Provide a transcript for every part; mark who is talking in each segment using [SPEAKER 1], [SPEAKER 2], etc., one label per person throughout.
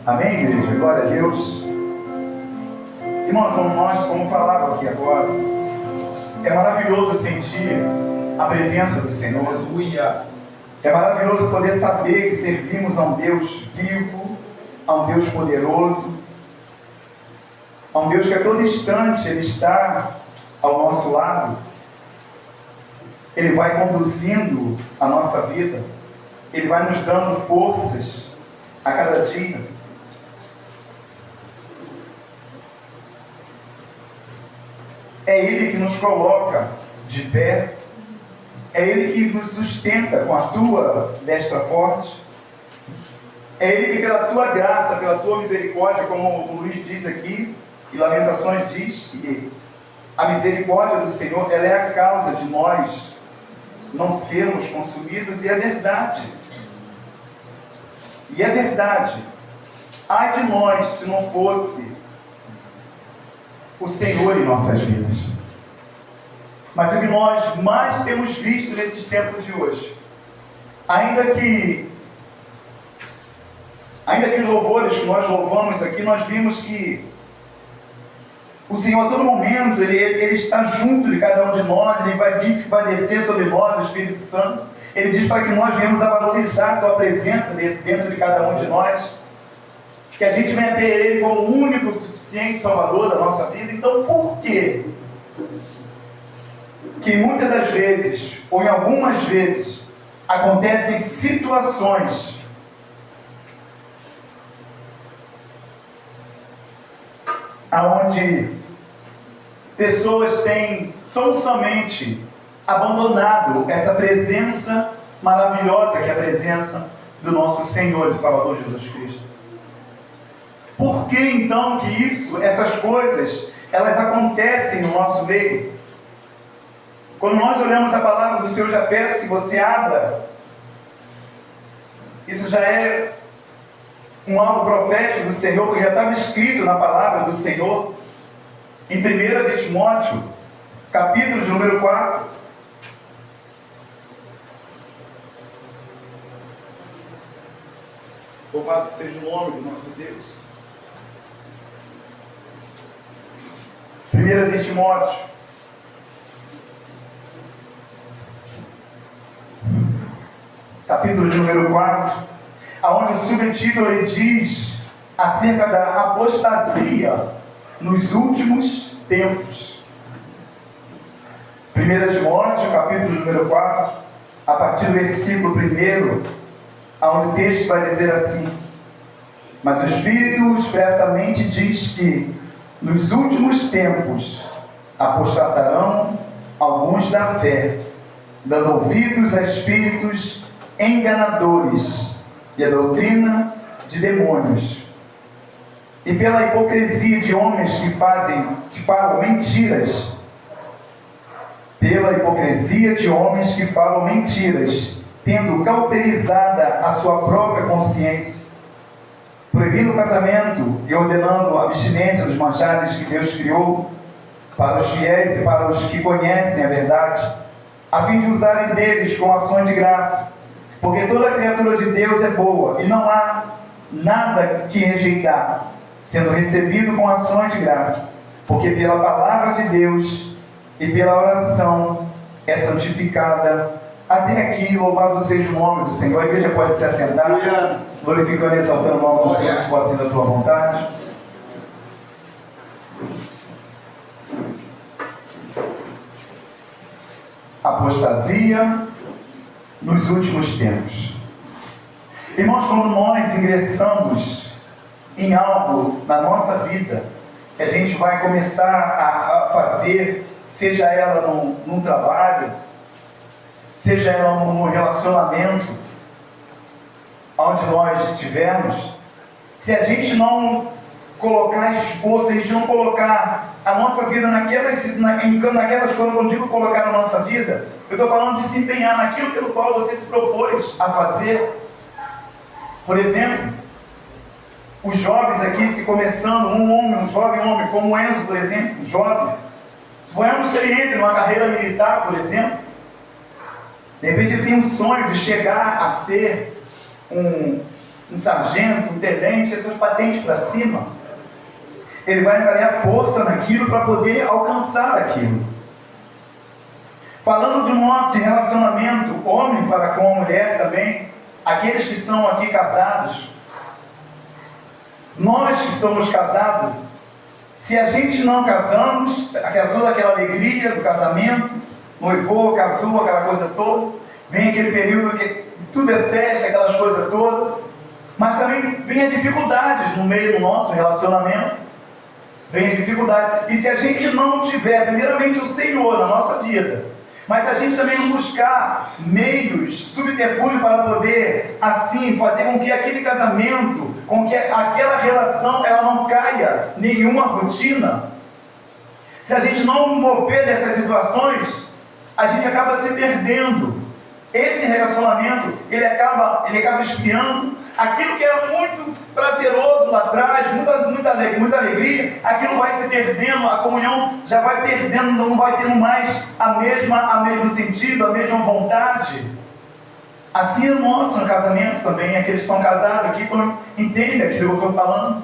[SPEAKER 1] Amém, igreja? Glória a Deus. Irmãos, como falava aqui agora, é maravilhoso sentir a presença do Senhor.
[SPEAKER 2] Aleluia.
[SPEAKER 1] É maravilhoso poder saber que servimos a um Deus vivo, a um Deus poderoso, a um Deus que a todo instante Ele está ao nosso lado. Ele vai conduzindo a nossa vida, Ele vai nos dando forças a cada dia. É Ele que nos coloca de pé, é Ele que nos sustenta com a tua destra forte, é Ele que pela tua graça, pela tua misericórdia, como o Luiz diz aqui, e Lamentações diz que a misericórdia do Senhor, ela é a causa de nós não sermos consumidos, e é verdade. E é verdade. Ai de nós se não fosse o Senhor em nossas vidas. Mas o que nós mais temos visto nesses tempos de hoje, ainda que os louvores que nós louvamos aqui, nós vimos que o Senhor a todo momento, Ele está junto de cada um de nós, Ele vai descer sobre nós, o Espírito Santo. Ele diz para que nós venhamos a valorizar a Tua presença dentro de cada um de nós, que a gente venha ter Ele como o único, suficiente Salvador da nossa vida. Então, por quê que muitas das vezes, ou em algumas vezes, acontecem situações aonde pessoas têm tão somente abandonado essa presença maravilhosa que é a presença do nosso Senhor e Salvador Jesus Cristo? Por que então que essas coisas, elas acontecem no nosso meio? Quando nós olhamos a palavra do Senhor, já peço que você abra. Isso já é algo profético do Senhor, porque já estava escrito na palavra do Senhor, em 1 de Timóteo, capítulo de número 4. Louvado seja o nome do nosso Deus. 1 de Timóteo, capítulo de número 4, onde o subtítulo ele diz acerca da apostasia nos últimos tempos. 1 Timóteo, capítulo número 4, a partir do versículo 1, onde o texto vai dizer assim: mas o Espírito expressamente diz que nos últimos tempos apostatarão alguns da fé, dando ouvidos a espíritos enganadores e a doutrina de demônios, e pela hipocrisia de homens que falam mentiras, tendo cauterizada a sua própria consciência, proibindo o casamento e ordenando a abstinência dos manjares que Deus criou para os fiéis e para os que conhecem a verdade, a fim de usarem deles com ações de graça, porque toda criatura de Deus é boa, e não há nada que rejeitar, sendo recebido com ações de graça, porque pela palavra de Deus e pela oração é santificada. Até aqui, louvado seja o nome do Senhor. A igreja pode se assentar, glorificando e exaltando o nome do Senhor, se for assim da tua vontade. Apostasia nos últimos tempos. Irmãos, quando nós ingressamos em algo na nossa vida, que a gente vai começar a fazer, seja ela num trabalho, seja ela num relacionamento, onde nós estivermos, se a gente não colocar esforço, se a gente não colocar a nossa vida naquelas coisas, quando eu digo colocar a nossa vida, eu estou falando de se empenhar naquilo pelo qual você se propôs a fazer. Por exemplo, os jovens aqui se começando, um jovem homem, como o Enzo, por exemplo, jovem, suponhamos que ele entre numa carreira militar, por exemplo, de repente ele tem um sonho de chegar a ser um um sargento, um tenente, essas patentes para cima. Ele vai ganhar força naquilo para poder alcançar aquilo. Falando de nosso relacionamento, homem para com a mulher também, aqueles que são aqui casados, nós que somos casados, se a gente não casamos, toda aquela alegria do casamento, noivou, casou, aquela coisa toda, vem aquele período que tudo é festa, aquelas coisas todas, mas também vem as dificuldades no meio do nosso relacionamento, vem a dificuldade, e se a gente não tiver primeiramente o Senhor na nossa vida, mas se a gente também não buscar meios, subterfúgios para poder, assim, fazer com que aquele casamento, com que aquela relação, ela não caia nenhuma rotina, se a gente não mover dessas situações, a gente acaba se perdendo. Esse relacionamento, ele acaba esfriando. Aquilo que era muito prazeroso lá atrás, muita alegria, aquilo vai se perdendo, a comunhão já vai perdendo, não vai tendo mais a mesmo sentido, a mesma vontade. Assim é o nosso casamento também. Aqueles que são casados aqui entendem aquilo que eu estou falando.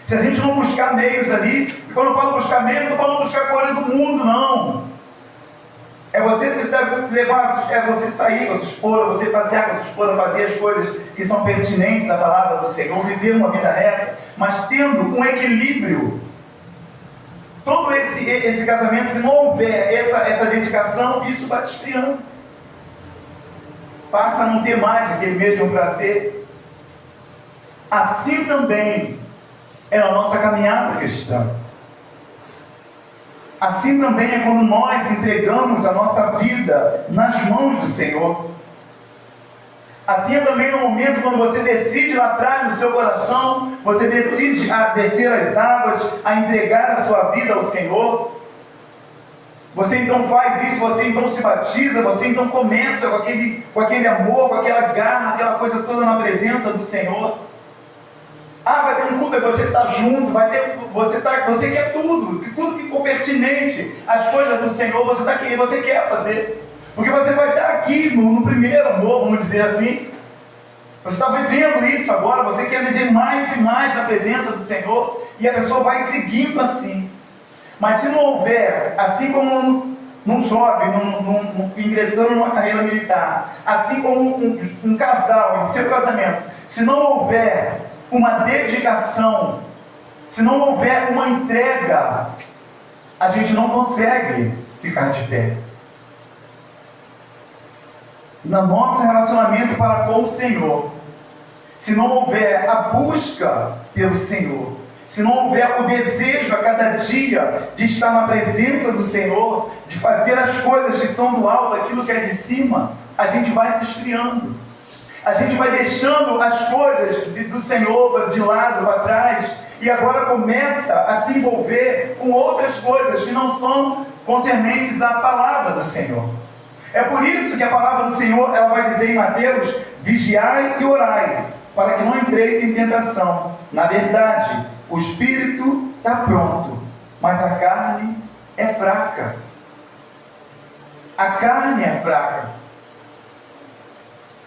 [SPEAKER 1] Se a gente não buscar meios ali, e quando eu falo buscar meios, não estou falando buscar coisa do mundo, não. É você levar, é você sair com a sua esposa, você passear com a sua esposa, fazer as coisas que são pertinentes à palavra do Senhor, viver uma vida reta, mas tendo um equilíbrio. Todo esse casamento, se não houver essa dedicação, isso vai esfriando. Passa a não ter mais aquele mesmo prazer. Assim também é a nossa caminhada cristã. Assim também é quando nós entregamos a nossa vida nas mãos do Senhor. Assim é também no momento quando você decide lá atrás no seu coração, você decide a descer as águas, a entregar a sua vida ao Senhor. Você então faz isso, você então se batiza, você então começa com aquele amor, com aquela garra, aquela coisa toda na presença do Senhor. Vai ter um culto, você está junto, você quer tudo que for pertinente às coisas do Senhor, você quer fazer. Porque você vai estar aqui no primeiro amor, vamos dizer assim. Você está vivendo isso agora, você quer viver mais e mais na presença do Senhor, e a pessoa vai seguindo assim. Mas se não houver, assim como num jovem, ingressando numa carreira militar, assim como um casal em seu casamento, se não houver uma dedicação, se não houver uma entrega, a gente não consegue ficar de pé. No nosso relacionamento para com o Senhor, se não houver a busca pelo Senhor, se não houver o desejo a cada dia de estar na presença do Senhor, de fazer as coisas que são do alto, aquilo que é de cima, a gente vai se esfriando. A gente vai deixando as coisas do Senhor de lado, para trás, e agora começa a se envolver com outras coisas que não são concernentes à palavra do Senhor. É por isso que a palavra do Senhor, ela vai dizer em Mateus: vigiai e orai, para que não entreis em tentação. Na verdade, o espírito está pronto, mas a carne é fraca. A carne é fraca.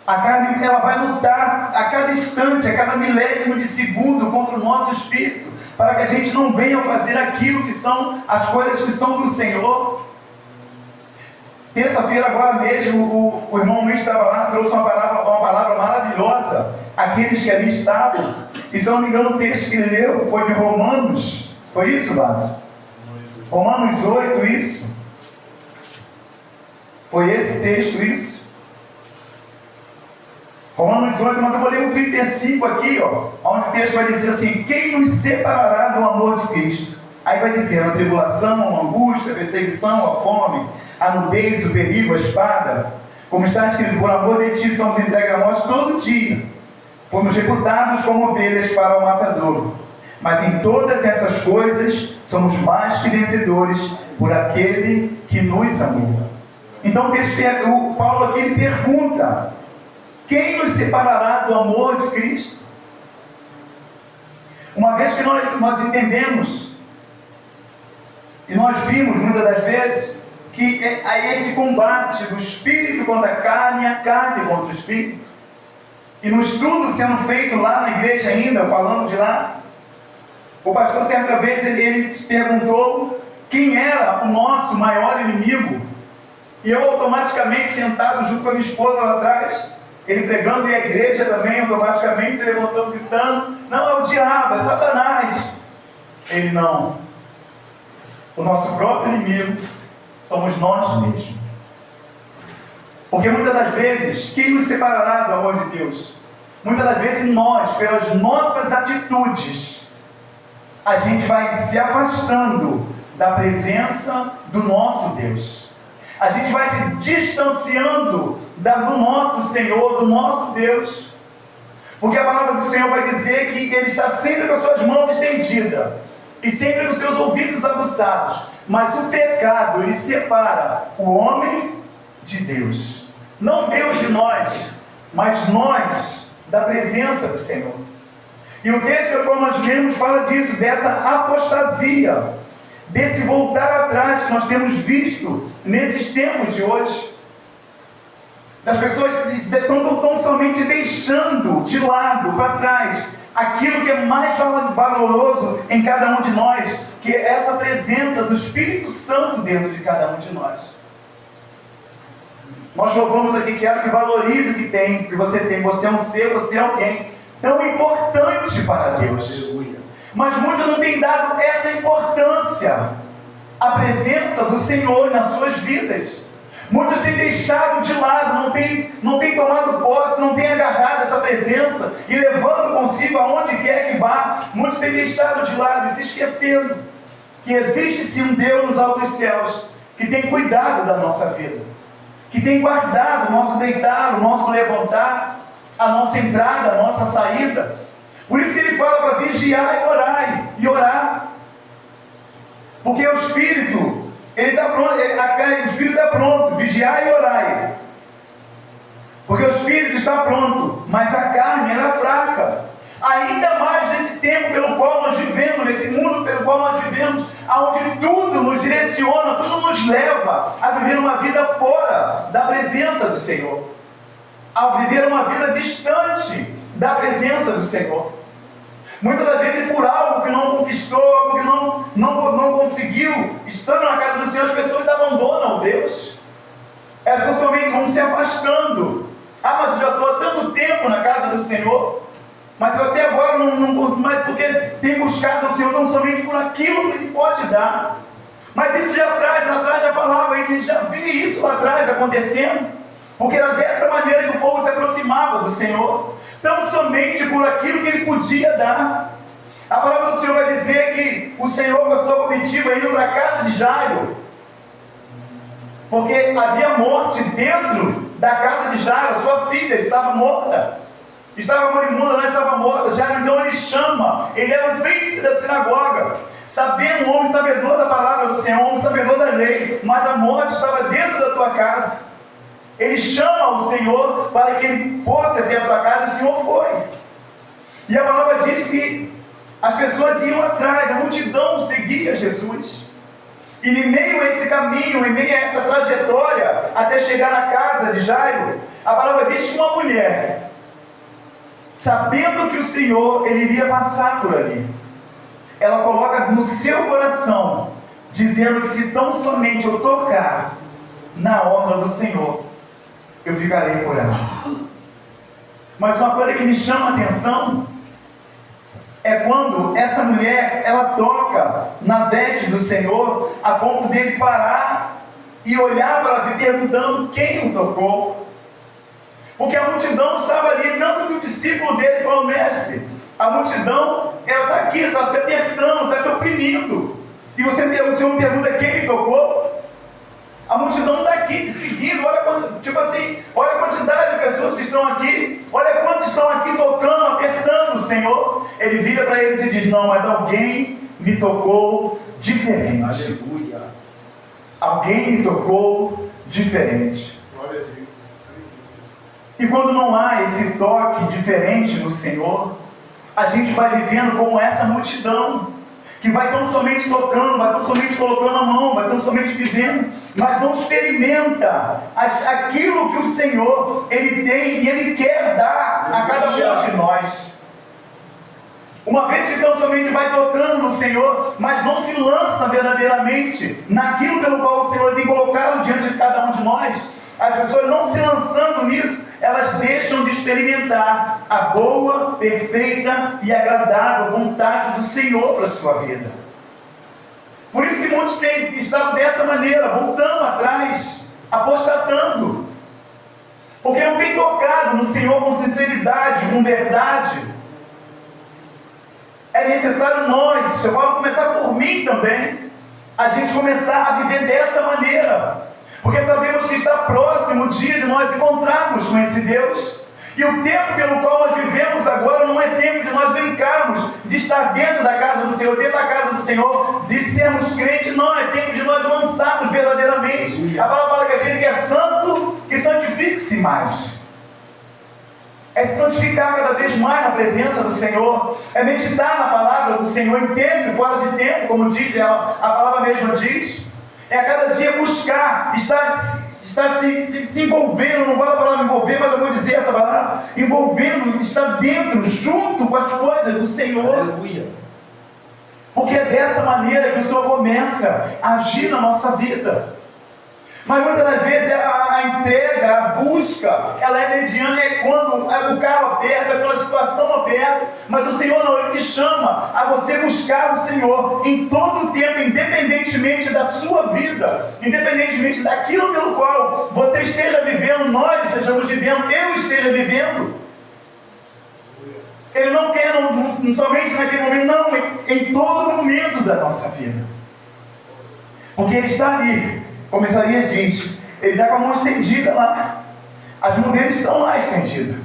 [SPEAKER 1] A carne, ela vai lutar a cada instante, a cada milésimo de segundo contra o nosso espírito, para que a gente não venha fazer aquilo que são as coisas que são do Senhor. Terça-feira agora mesmo, o irmão Luiz estava lá, trouxe uma palavra maravilhosa, aqueles que ali estavam, e se eu não me engano o texto que ele leu foi de Romanos, foi isso, Lázaro? Romanos 8, isso? Foi esse texto, isso? Romanos 8, mas eu vou ler o 35 aqui, onde o texto vai dizer assim: quem nos separará do amor de Cristo? Aí vai dizer: a tribulação, a angústia, a perseguição, a fome, a nudez, o perigo, a espada. Como está escrito: por amor de ti somos entregues à morte todo dia. Fomos reputados como ovelhas para o matadouro. Mas em todas essas coisas somos mais que vencedores por aquele que nos amou. Então o Paulo aqui ele pergunta: quem nos separará do amor de Cristo? Uma vez que nós entendemos, e nós vimos muitas das vezes, que há esse combate do espírito contra a carne e a carne contra o espírito. E no estudo sendo feito lá na igreja ainda, falando de lá, o pastor certa vez ele perguntou quem era o nosso maior inimigo. E eu automaticamente sentado junto com a minha esposa lá atrás, ele pregando e a igreja também automaticamente levantando, gritando: não, é o diabo, é Satanás. Ele: não. O nosso próprio inimigo somos nós mesmos. Porque muitas das vezes, quem nos separará do amor de Deus? Muitas das vezes nós, pelas nossas atitudes, a gente vai se afastando da presença do nosso Deus. A gente vai se distanciando do nosso Senhor, do nosso Deus. Porque a palavra do Senhor vai dizer que Ele está sempre com as suas mãos estendidas e sempre com os seus ouvidos aguçados. Mas o pecado, ele separa o homem de Deus. Não Deus de nós, mas nós da presença do Senhor. E o texto pelo qual nós lemos fala disso, dessa apostasia, desse voltar atrás que nós temos visto nesses tempos de hoje. Das pessoas estão somente deixando de lado, para trás, aquilo que é mais valoroso em cada um de nós, que é essa presença do Espírito Santo dentro de cada um de nós. Nós louvamos aqui, quero que valorize o que tem, que você tem. Você é um ser, você é alguém tão importante para Deus. Mas muitos não têm dado essa importância à presença do Senhor nas suas vidas. Muitos têm deixado de lado, não têm tomado posse, não têm agarrado essa presença e levando consigo aonde quer que vá. Muitos têm deixado de lado e se esquecendo que existe sim um Deus nos altos céus que tem cuidado da nossa vida, que tem guardado o nosso deitar, o nosso levantar, a nossa entrada, a nossa saída. Por isso que ele fala para vigiar e orar. Porque o Espírito, ele está pronto, o Espírito está pronto, vigiar e orar. Porque o Espírito está pronto, mas a carne era fraca. Ainda mais nesse tempo pelo qual nós vivemos, nesse mundo pelo qual nós vivemos, onde tudo nos direciona, tudo nos leva a viver uma vida fora da presença do Senhor, a viver uma vida distante da presença do Senhor. Muitas das vezes por algo que não conquistou, algo que não conseguiu, estando na casa do Senhor, as pessoas abandonam Deus. Elas somente vão se afastando. Ah, mas eu já estou há tanto tempo na casa do Senhor, mas eu até agora não mais, porque tem buscado o Senhor não somente por aquilo que Ele pode dar. Mas isso lá atrás já falava isso, a gente já via isso lá atrás acontecendo, porque era dessa maneira que o povo se aproximava do Senhor, tão somente por aquilo que Ele podia dar. A palavra do Senhor vai dizer que o Senhor com a sua comitiva indo para a casa de Jairo, porque havia morte dentro da casa de Jairo, sua filha estava morta. Estava moribunda, não estava morta. Jairo, então ele chama, ele era o príncipe da sinagoga, sabendo, um homem sabedor da palavra do Senhor, um homem sabedor da lei, mas a morte estava dentro da tua casa. Ele chama o Senhor para que ele fosse até a tua casa, e o Senhor foi. E a palavra diz que as pessoas iam atrás, a multidão seguia Jesus. E em meio a esse caminho, em meio a essa trajetória, até chegar na casa de Jairo, a palavra diz que uma mulher, sabendo que o Senhor ele iria passar por ali, ela coloca no seu coração, dizendo que se tão somente eu tocar na orla do Senhor, eu ficarei curado. Mas uma coisa que me chama a atenção é quando essa mulher, ela toca na veste do Senhor, a ponto dele parar e olhar para mim perguntando quem o tocou. Porque a multidão estava ali, tanto que o discípulo dele falou: mestre, a multidão, ela está aqui, está te apertando, está te oprimindo. E o Senhor me pergunta quem me tocou? A multidão está aqui te seguindo, olha a quantidade de pessoas que estão aqui, olha quantos estão aqui tocando, apertando o Senhor. Ele vira para eles e diz: não, mas alguém me tocou diferente.
[SPEAKER 2] Aleluia.
[SPEAKER 1] Alguém me tocou diferente.
[SPEAKER 2] Glória a Deus.
[SPEAKER 1] E quando não há esse toque diferente no Senhor, a gente vai vivendo como essa multidão, que vai tão somente tocando, vai tão somente colocando a mão, vai tão somente vivendo, mas não experimenta aquilo que o Senhor, Ele tem e Ele quer dar a cada um de nós. Uma vez que tão somente vai tocando no Senhor, mas não se lança verdadeiramente naquilo pelo qual o Senhor tem colocado diante de cada um de nós, as pessoas não se lançando nisso, elas deixam de experimentar a boa, perfeita e agradável vontade do Senhor para a sua vida. Por isso que muitos têm estado dessa maneira, voltando atrás, apostatando, porque não tem tocado no Senhor com sinceridade, com verdade. É necessário nós, eu falo começar por mim também, a gente começar a viver dessa maneira, porque sabemos que está próximo o dia de nós encontrarmos com esse Deus, e o tempo pelo qual nós vivemos agora não é tempo de nós brincarmos, de estar dentro da casa do Senhor, dentro da casa do Senhor, de sermos crentes, não, é tempo de nós lançarmos verdadeiramente. A palavra fala que aquele que é santo, que santifique-se mais. É se santificar cada vez mais na presença do Senhor, é meditar na palavra do Senhor em tempo e fora de tempo, como diz ela, a palavra mesma diz. É a cada dia buscar, estar se envolvendo, não vou a palavra envolver, mas eu vou dizer essa palavra, envolvendo, estar dentro, junto com as coisas do Senhor.
[SPEAKER 2] Aleluia.
[SPEAKER 1] Porque é dessa maneira que o Senhor começa a agir na nossa vida. Mas muitas das vezes a entrega, a busca, ela é mediana, é quando o carro aperta, quando a situação aperta, mas o Senhor não, Ele te chama a você buscar o Senhor em todo o tempo, independentemente da sua vida, independentemente daquilo pelo qual você esteja vivendo, nós estejamos vivendo, eu esteja vivendo. Ele não quer não somente naquele momento, não, em todo momento da nossa vida. Porque Ele está ali. Como Isaías diz, ele está com a mão estendida lá, as mãos dele estão lá estendidas,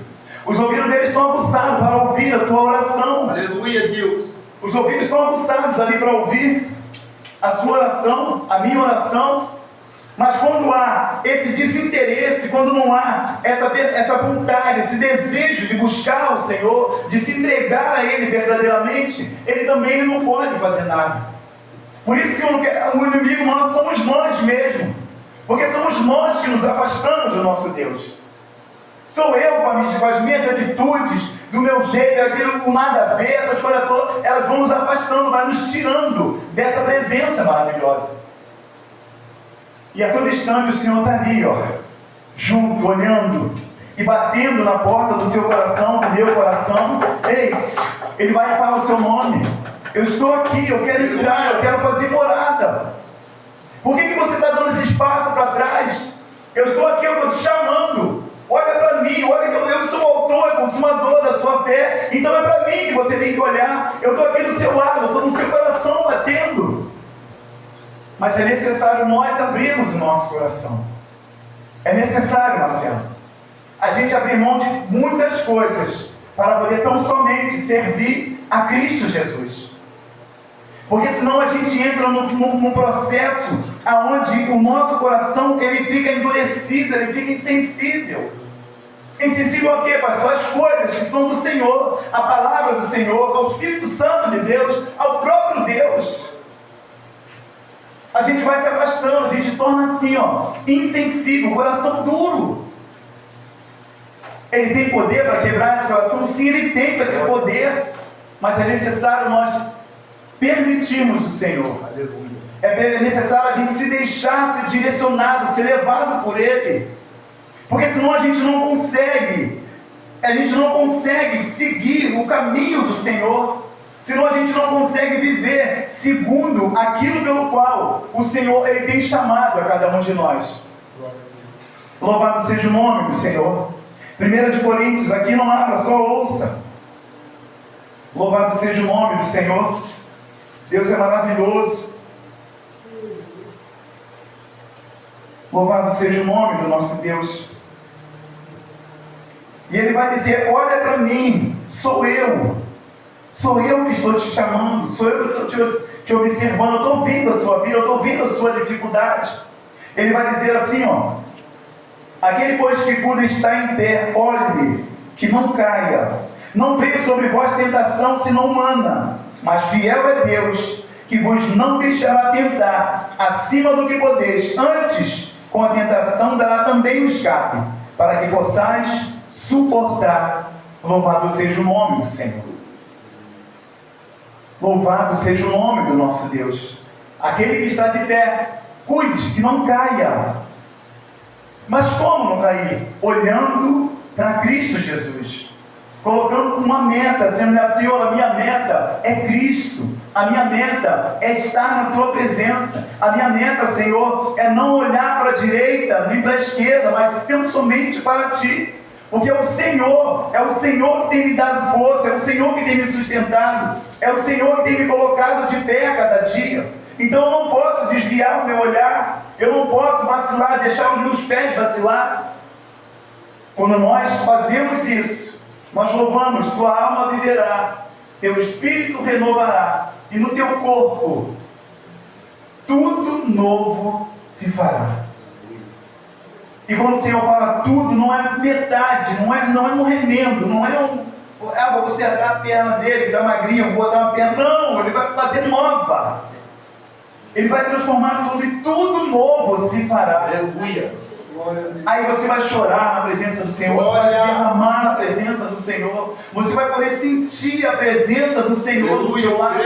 [SPEAKER 1] os ouvidos dele estão aguçados para ouvir a tua oração.
[SPEAKER 2] Aleluia, Deus.
[SPEAKER 1] Os ouvidos estão aguçados ali para ouvir a sua oração, a minha oração. Mas quando há esse desinteresse, quando não há essa vontade, esse desejo de buscar o Senhor, de se entregar a Ele verdadeiramente, Ele também não pode fazer nada. Por isso que o inimigo nosso somos nós mesmos, porque somos nós que nos afastamos do nosso Deus. Sou eu com as minhas atitudes, do meu jeito, aquilo com nada a ver, essas coisas todas, elas vão nos afastando, vai nos tirando dessa presença maravilhosa. E a todo instante o Senhor está ali, ó, junto, olhando e batendo na porta do seu coração, do meu coração. Ei, Ele vai falar o seu nome. Eu estou aqui, eu quero entrar, eu quero fazer morada. Por que você está dando esse espaço para trás? Eu estou aqui, eu estou te chamando. Olha para mim, olha que eu sou o autor e consumador da sua fé. Então é para mim que você tem que olhar. Eu estou aqui do seu lado, eu estou no seu coração batendo. Mas é necessário nós abrirmos o nosso coração. É necessário, Marcelo, a gente abrir mão de muitas coisas para poder tão somente servir a Cristo Jesus. Porque senão a gente entra num processo onde o nosso coração ele fica endurecido, ele fica insensível. Insensível a quê, pastor? As coisas que são do Senhor, a palavra do Senhor, ao Espírito Santo de Deus, ao próprio Deus. A gente vai se afastando, a gente torna assim, ó, insensível, coração duro. Ele tem poder para quebrar esse coração? Sim, Ele tem poder, mas é necessário nós permitirmos o Senhor.
[SPEAKER 2] Aleluia.
[SPEAKER 1] É necessário a gente se deixar ser direcionado, ser levado por Ele, porque senão a gente não consegue seguir o caminho do Senhor, senão a gente não consegue viver segundo aquilo pelo qual o Senhor Ele tem chamado a cada um de nós. Louvado seja o nome do Senhor. 1 Coríntios, aqui não abra, só ouça. Louvado seja o nome do Senhor. Deus é maravilhoso. Louvado seja o nome do nosso Deus. E Ele vai dizer, olha para mim, sou eu que estou te chamando, sou eu que estou te observando, eu estou vendo a sua vida, eu estou vendo a sua dificuldade. Ele vai dizer assim, ó, aquele pois que puder estar em pé, olhe, que não caia, não veio sobre vós tentação senão humana, Mas fiel é Deus, que vos não deixará tentar acima do que podeis, antes, com a tentação dará também o escape, para que possais suportar. Louvado seja o nome do Senhor. Louvado seja o nome do nosso Deus. Aquele que está de pé, cuide que não caia. Mas como não cair? Olhando para Cristo Jesus, colocando uma meta, sendo: Senhor, a minha meta é Cristo, a minha meta é estar na Tua presença, a minha meta, Senhor, é não olhar para a direita nem para a esquerda, mas tendo somente para Ti, porque é o Senhor que tem me dado força, é o Senhor que tem me sustentado, é o Senhor que tem me colocado de pé a cada dia. Então eu não posso desviar o meu olhar, eu não posso vacilar, deixar os meus pés vacilar. Quando nós fazemos isso, nós louvamos: tua alma viverá, teu espírito renovará, e no teu corpo tudo novo se fará. E quando o Senhor fala tudo, não é metade, não é um remendo, não é vou consertar a perna dele, que está magrinho, vou botar uma perna. Não, Ele vai fazer nova. Ele vai transformar tudo, e tudo novo se fará.
[SPEAKER 2] Aleluia.
[SPEAKER 1] Aí você vai chorar na presença do Senhor, você vai se derramar na presença do Senhor, você vai poder sentir a presença do Senhor no seu lar.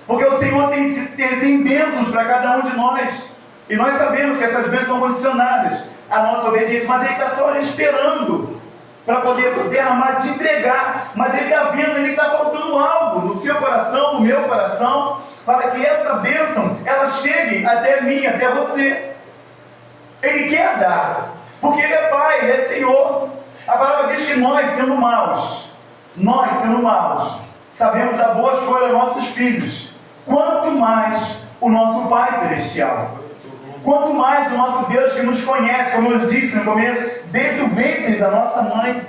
[SPEAKER 1] Porque o Senhor tem bênçãos para cada um de nós, e nós sabemos que essas bênçãos são condicionadas à nossa obediência, mas Ele está só ali esperando para poder derramar, te entregar. Mas Ele está vendo, Ele está faltando algo no seu coração, no meu coração, para que essa bênção ela chegue até mim, até você. Ele quer dar, porque Ele é Pai, Ele é Senhor. A palavra diz que nós sendo maus, sabemos dar boas coisas aos nossos filhos, quanto mais o nosso Pai Celestial, quanto mais o nosso Deus que nos conhece, como eu disse no começo, desde o ventre da nossa mãe.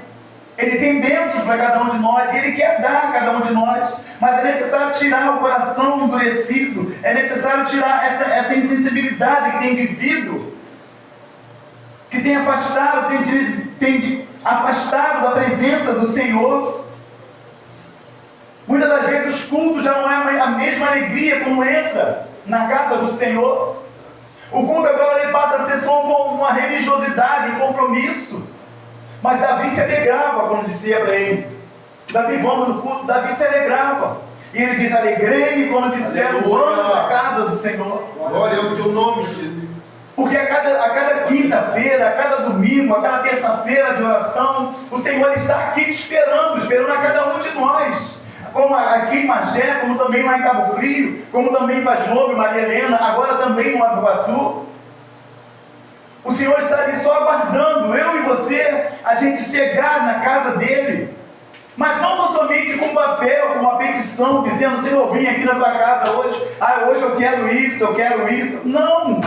[SPEAKER 1] Ele tem bênçãos para cada um de nós, Ele quer dar a cada um de nós, mas é necessário tirar o coração endurecido, é necessário tirar essa insensibilidade que tem vivido, que tem afastado, tem afastado da presença do Senhor. Muitas das vezes os cultos já não é a mesma alegria quando entra na casa do Senhor. O culto agora ele passa a ser só uma religiosidade, um compromisso. Mas Davi se alegrava quando dizia para ele: Davi, vamos no culto. Davi se alegrava. E ele diz: alegrei-me quando disseram: vamos à casa do Senhor.
[SPEAKER 2] Glória ao teu nome, Jesus.
[SPEAKER 1] Porque a cada quinta-feira, a cada domingo, a cada terça-feira de oração, o Senhor está aqui te esperando a cada um de nós. Como aqui em Magé, como também lá em Cabo Frio, como também em Vaz Lobo, Maria Helena, agora também no Nova Iguaçu. O Senhor está ali só aguardando, eu e você, a gente chegar na casa dele. Mas não somente com um papel, com uma petição, dizendo: Senhor, eu vim aqui na tua casa hoje, hoje eu quero isso. Não!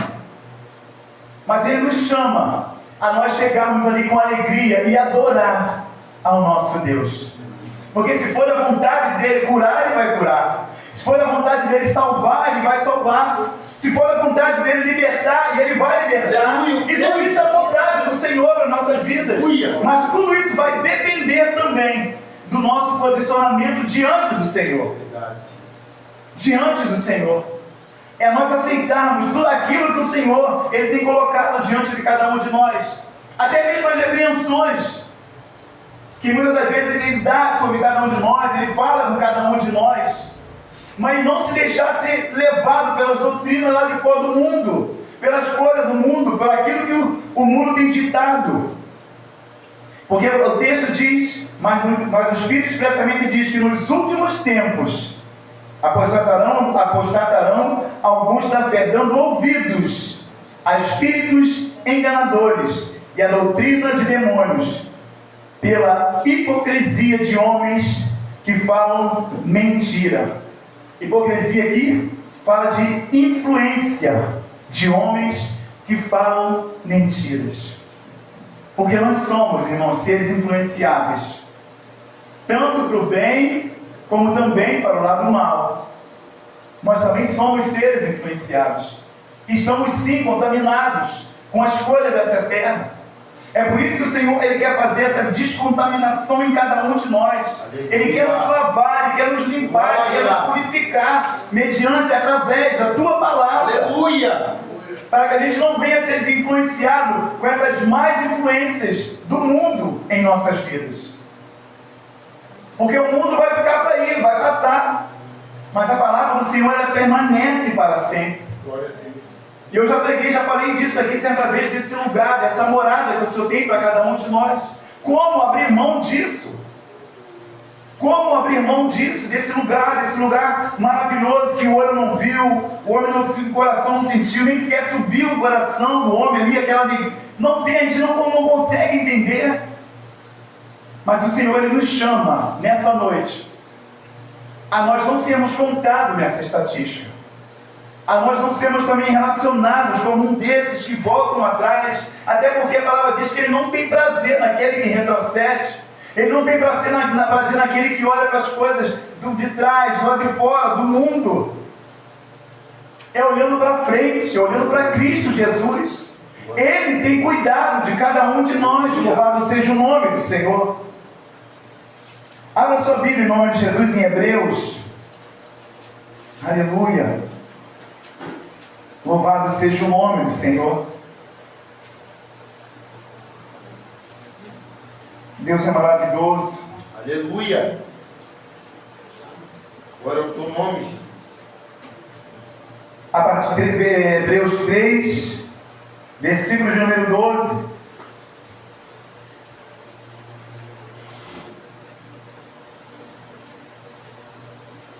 [SPEAKER 1] Mas Ele nos chama a nós chegarmos ali com alegria e adorar ao nosso Deus. Porque se for a vontade dEle curar, Ele vai curar. Se for a vontade dEle salvar, Ele vai salvar. Se for a vontade dEle libertar, Ele vai libertar. E tudo isso é a vontade do Senhor nas nossas vidas. Mas tudo isso vai depender também do nosso posicionamento diante do Senhor. Diante do Senhor. É nós aceitarmos tudo aquilo que o Senhor Ele tem colocado diante de cada um de nós. Até mesmo as repreensões que muitas das vezes Ele dá sobre cada um de nós, Ele fala com cada um de nós. Mas não se deixar ser levado pelas doutrinas lá de fora do mundo, pelas coisas do mundo, por aquilo que o mundo tem ditado. Porque o texto diz, mas o Espírito expressamente diz que nos últimos tempos apostatarão alguns da fé, dando ouvidos a espíritos enganadores e a doutrina de demônios, pela hipocrisia de homens que falam mentira. Hipocrisia aqui fala de influência de homens que falam mentiras. Porque nós somos, irmãos, seres influenciáveis, tanto para o bem, como também para o lado mal. Nós também somos seres influenciados. E estamos sim contaminados com as coisas dessa terra. É por isso que o Senhor, Ele quer fazer essa descontaminação em cada um de nós. Ele quer nos lavar, Ele quer nos limpar, Ele quer nos purificar, mediante, através da Tua Palavra.
[SPEAKER 2] Aleluia!
[SPEAKER 1] Para que a gente não venha ser influenciado com essas más influências do mundo em nossas vidas. Porque o mundo vai ficar para aí, vai passar. Mas a palavra do Senhor, ela permanece para sempre.
[SPEAKER 2] Glória a Deus.
[SPEAKER 1] E eu já preguei, já falei disso aqui certa vez, desse lugar, dessa morada que o Senhor tem para cada um de nós. Como abrir mão disso? Como abrir mão disso, desse lugar maravilhoso que o olho não viu, o coração não sentiu, nem sequer subiu o coração do homem ali, não tem, a gente não consegue entender. Mas o Senhor, Ele nos chama nessa noite a nós não sermos contados nessa estatística, a nós não sermos também relacionados como um desses que voltam atrás, até porque a palavra diz que Ele não tem prazer naquele que retrocede, Ele não tem prazer naquele que olha para as coisas de trás, lá de fora, do mundo. É olhando para frente, olhando para Cristo Jesus. Ele tem cuidado de cada um de nós. Louvado seja o nome do Senhor. Abra sua Bíblia em nome de Jesus em Hebreus. Aleluia. Louvado seja o nome do Senhor. Deus é maravilhoso.
[SPEAKER 2] Aleluia! Glória ao teu nome, Jesus.
[SPEAKER 1] A partir de Hebreus 3, versículo de número 12.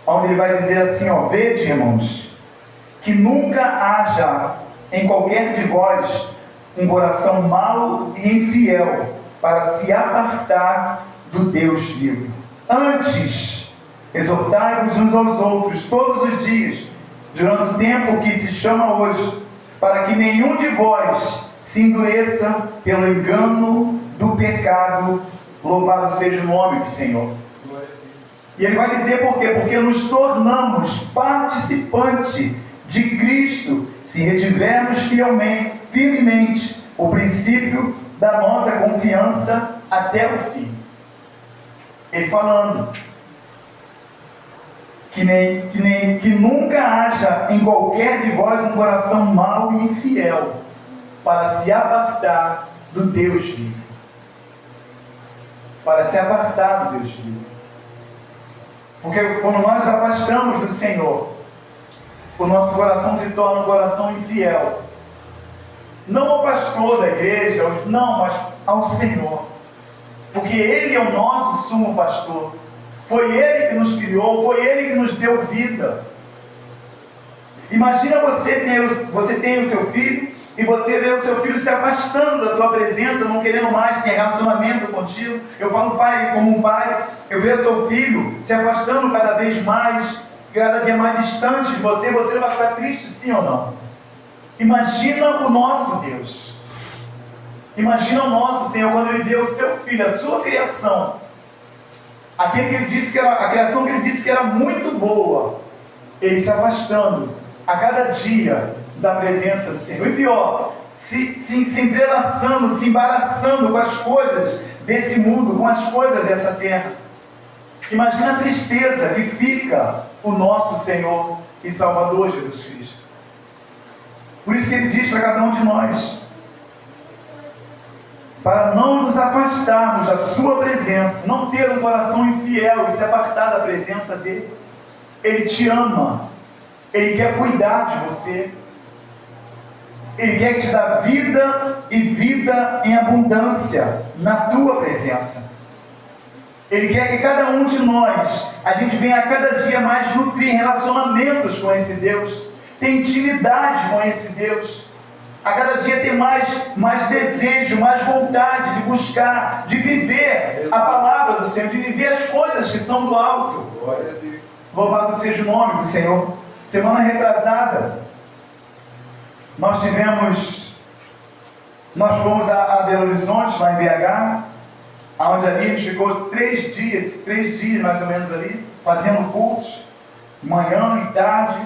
[SPEAKER 1] Onde ele vai dizer assim, vede, irmãos, que nunca haja em qualquer de vós um coração mau e infiel para se apartar do Deus vivo. Antes, exortai-vos uns aos outros todos os dias, durante o tempo que se chama hoje, para que nenhum de vós se endureça pelo engano do pecado. Louvado seja o nome do Senhor. E ele vai dizer por quê? Porque nos tornamos participantes de Cristo, se retivermos firmemente o princípio da nossa confiança até o fim. Ele falando que nunca haja em qualquer de vós um coração mau e infiel para se apartar do Deus vivo. Para se apartar do Deus vivo. Porque quando nós nos afastamos do Senhor, o nosso coração se torna um coração infiel. Não ao pastor da igreja, não, mas ao Senhor. Porque Ele é o nosso sumo pastor. Foi Ele que nos criou, foi Ele que nos deu vida. Imagina você tem o seu filho, e você vê o seu filho se afastando da tua presença, não querendo mais ter relacionamento contigo. Eu falo pai como um pai, eu vejo o seu filho se afastando cada vez mais, cada dia mais distante de você vai ficar triste, sim ou não? Imagina o nosso Deus. Imagina o nosso Senhor quando Ele vê o seu filho, a sua criação, aquele que Ele disse que era, a criação que Ele disse que era muito boa, Ele se afastando a cada dia da presença do Senhor. E pior, se entrelaçando, se embaraçando com as coisas desse mundo, com as coisas dessa terra. Imagina a tristeza que fica o nosso Senhor e Salvador Jesus Cristo. Por isso que Ele diz para cada um de nós, para não nos afastarmos da sua presença, não ter um coração infiel e se apartar da presença dEle. Ele te ama, Ele quer cuidar de você, Ele quer te dar vida e vida em abundância na tua presença. Ele quer que cada um de nós, a gente venha a cada dia mais nutrir relacionamentos com esse Deus, ter intimidade com esse Deus, a cada dia ter mais desejo, mais vontade de buscar, de viver a palavra do Senhor, de viver as coisas que são do alto. Louvado seja o nome do Senhor. Semana retrasada, nós fomos a Belo Horizonte, lá em BH, onde ali a gente ficou 3 dias mais ou menos ali, fazendo cultos, manhã e tarde,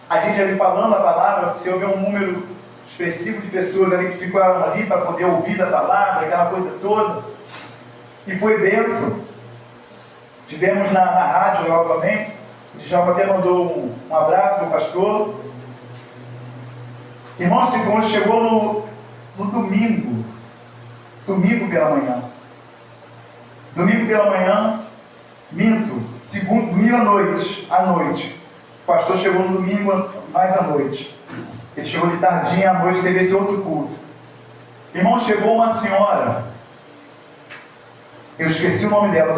[SPEAKER 1] a gente ali falando a palavra. Se houver um número expressivo de pessoas ali que ficaram ali para poder ouvir a palavra, aquela coisa toda. E foi bênção. Tivemos na rádio novamente. O Djalma até mandou um abraço para o pastor. Irmãos, quando chegou no domingo pela manhã. Domingo pela manhã, domingo à noite. O pastor chegou no domingo mais à noite. Ele chegou de tardinha à noite, teve esse outro culto. Irmão, chegou uma senhora, eu esqueci o nome dela,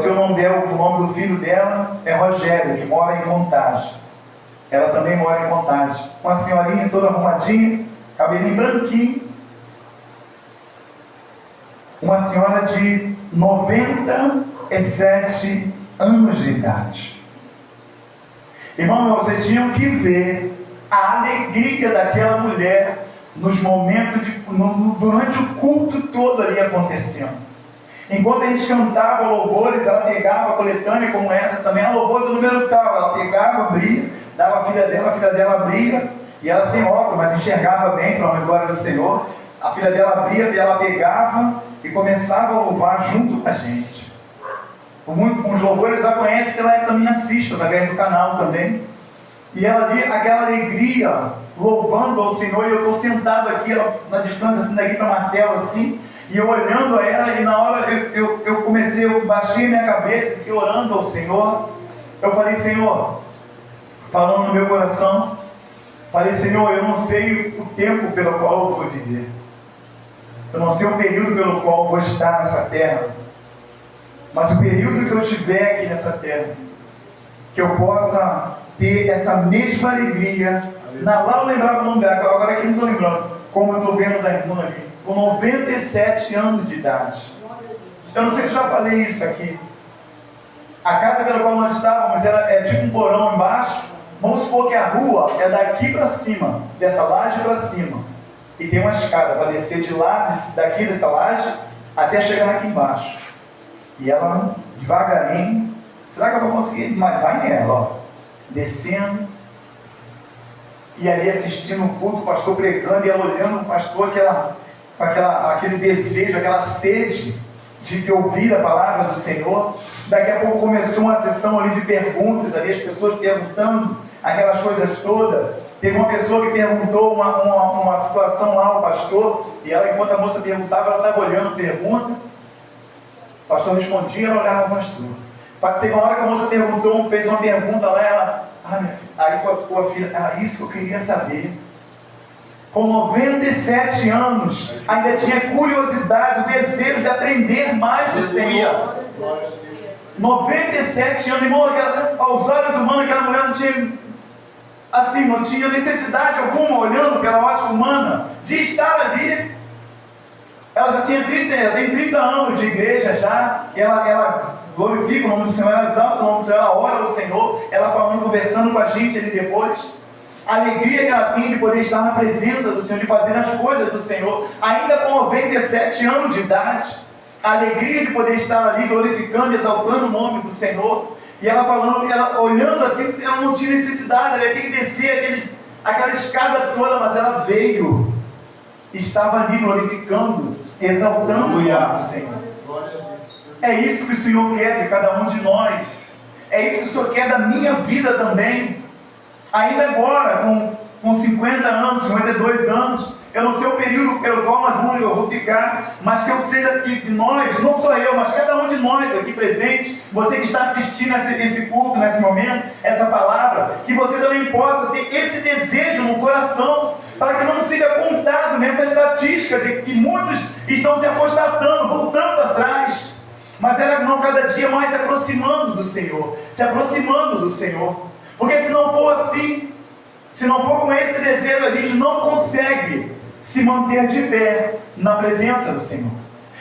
[SPEAKER 1] o nome do filho dela é Rogério, que mora em Contagem. Ela também mora em Contagem. Uma senhorinha toda arrumadinha, cabelinho branquinho. Uma senhora de 97 anos de idade. Irmão, vocês tinham que ver a alegria daquela mulher nos momentos, durante o culto todo ali acontecendo. Enquanto a gente cantava louvores, ela pegava a coletânea como essa também, a louvor do número tal, ela pegava, abria, dava a filha dela abria, e ela sem óculos, mas enxergava bem, para a glória do Senhor. A filha dela abria, ela pegava e começava a louvar junto com a gente. Os louvores já conhecem, porque ela também assiste através do canal também. E ela ali, aquela alegria, louvando ao Senhor, e eu estou sentado aqui, na distância, assim, daqui para Marcelo, assim, e eu olhando a ela, e na hora eu baixei minha cabeça, fiquei orando ao Senhor. Eu falei, Senhor, falando no meu coração, falei, Senhor, eu não sei o tempo pelo qual eu vou viver. Eu não sei o período pelo qual eu vou estar nessa terra. Mas o período que eu estiver aqui nessa terra, que eu possa ter essa mesma alegria. Lá eu lembrava o nome dela, agora aqui não estou lembrando, como eu estou vendo da irmã ali, com 97 anos de idade. Eu não sei se eu já falei isso aqui. A casa pela qual nós estávamos é tipo um porão embaixo. Vamos supor que a rua é daqui para cima, dessa laje para cima. E tem uma escada para descer de lá, daqui dessa laje, até chegar aqui embaixo. E ela, devagarinho, será que eu vou conseguir? Mas vai nela, ó, descendo. E ali assistindo o culto, o pastor pregando, e ela olhando o pastor, aquele desejo, aquela sede de ouvir a palavra do Senhor. Daqui a pouco começou uma sessão ali de perguntas, ali as pessoas perguntando aquelas coisas todas. Teve uma pessoa que perguntou uma situação lá ao pastor, e ela, enquanto a moça perguntava, ela estava olhando a pergunta. O pastor respondia, ela olhava para o pastor. Teve uma hora que a moça fez uma pergunta lá, minha filha, aí com a filha, era isso que eu queria saber. Com 97 anos, ainda tinha curiosidade, o desejo de aprender mais do Senhor. 97 anos, irmão, aos olhos humanos, aquela mulher não tinha necessidade alguma, olhando pela ótica humana, de estar ali. Ela já tem 30 anos de igreja já, ela glorifica o nome do Senhor, ela exalta o nome do Senhor, ela ora ao Senhor, ela falando, conversando com a gente ali depois. A alegria que ela tem de poder estar na presença do Senhor, de fazer as coisas do Senhor, ainda com 97 anos de idade. A alegria de poder estar ali glorificando, exaltando o nome do Senhor. E ela falando, ela olhando assim, ela não tinha necessidade, ela ia ter que descer aquela escada toda, mas ela veio, estava ali glorificando, exaltando o nome do Senhor. É isso que o Senhor quer de cada um de nós. É isso que o Senhor quer da minha vida também. Ainda agora, com 50 anos, 52 anos, eu não sei o período pelo qual eu vou ficar, mas que eu seja que nós, não só eu, mas cada um de nós aqui presente, você que está assistindo esse culto, nesse momento, essa palavra, que você também possa ter esse desejo no coração, para que não seja contado nessa estatística de que muitos estão se apostatando, voltando atrás, mas ela não cada dia mais se aproximando do Senhor, porque se não for assim, se não for com esse desejo, a gente não consegue se manter de pé na presença do Senhor.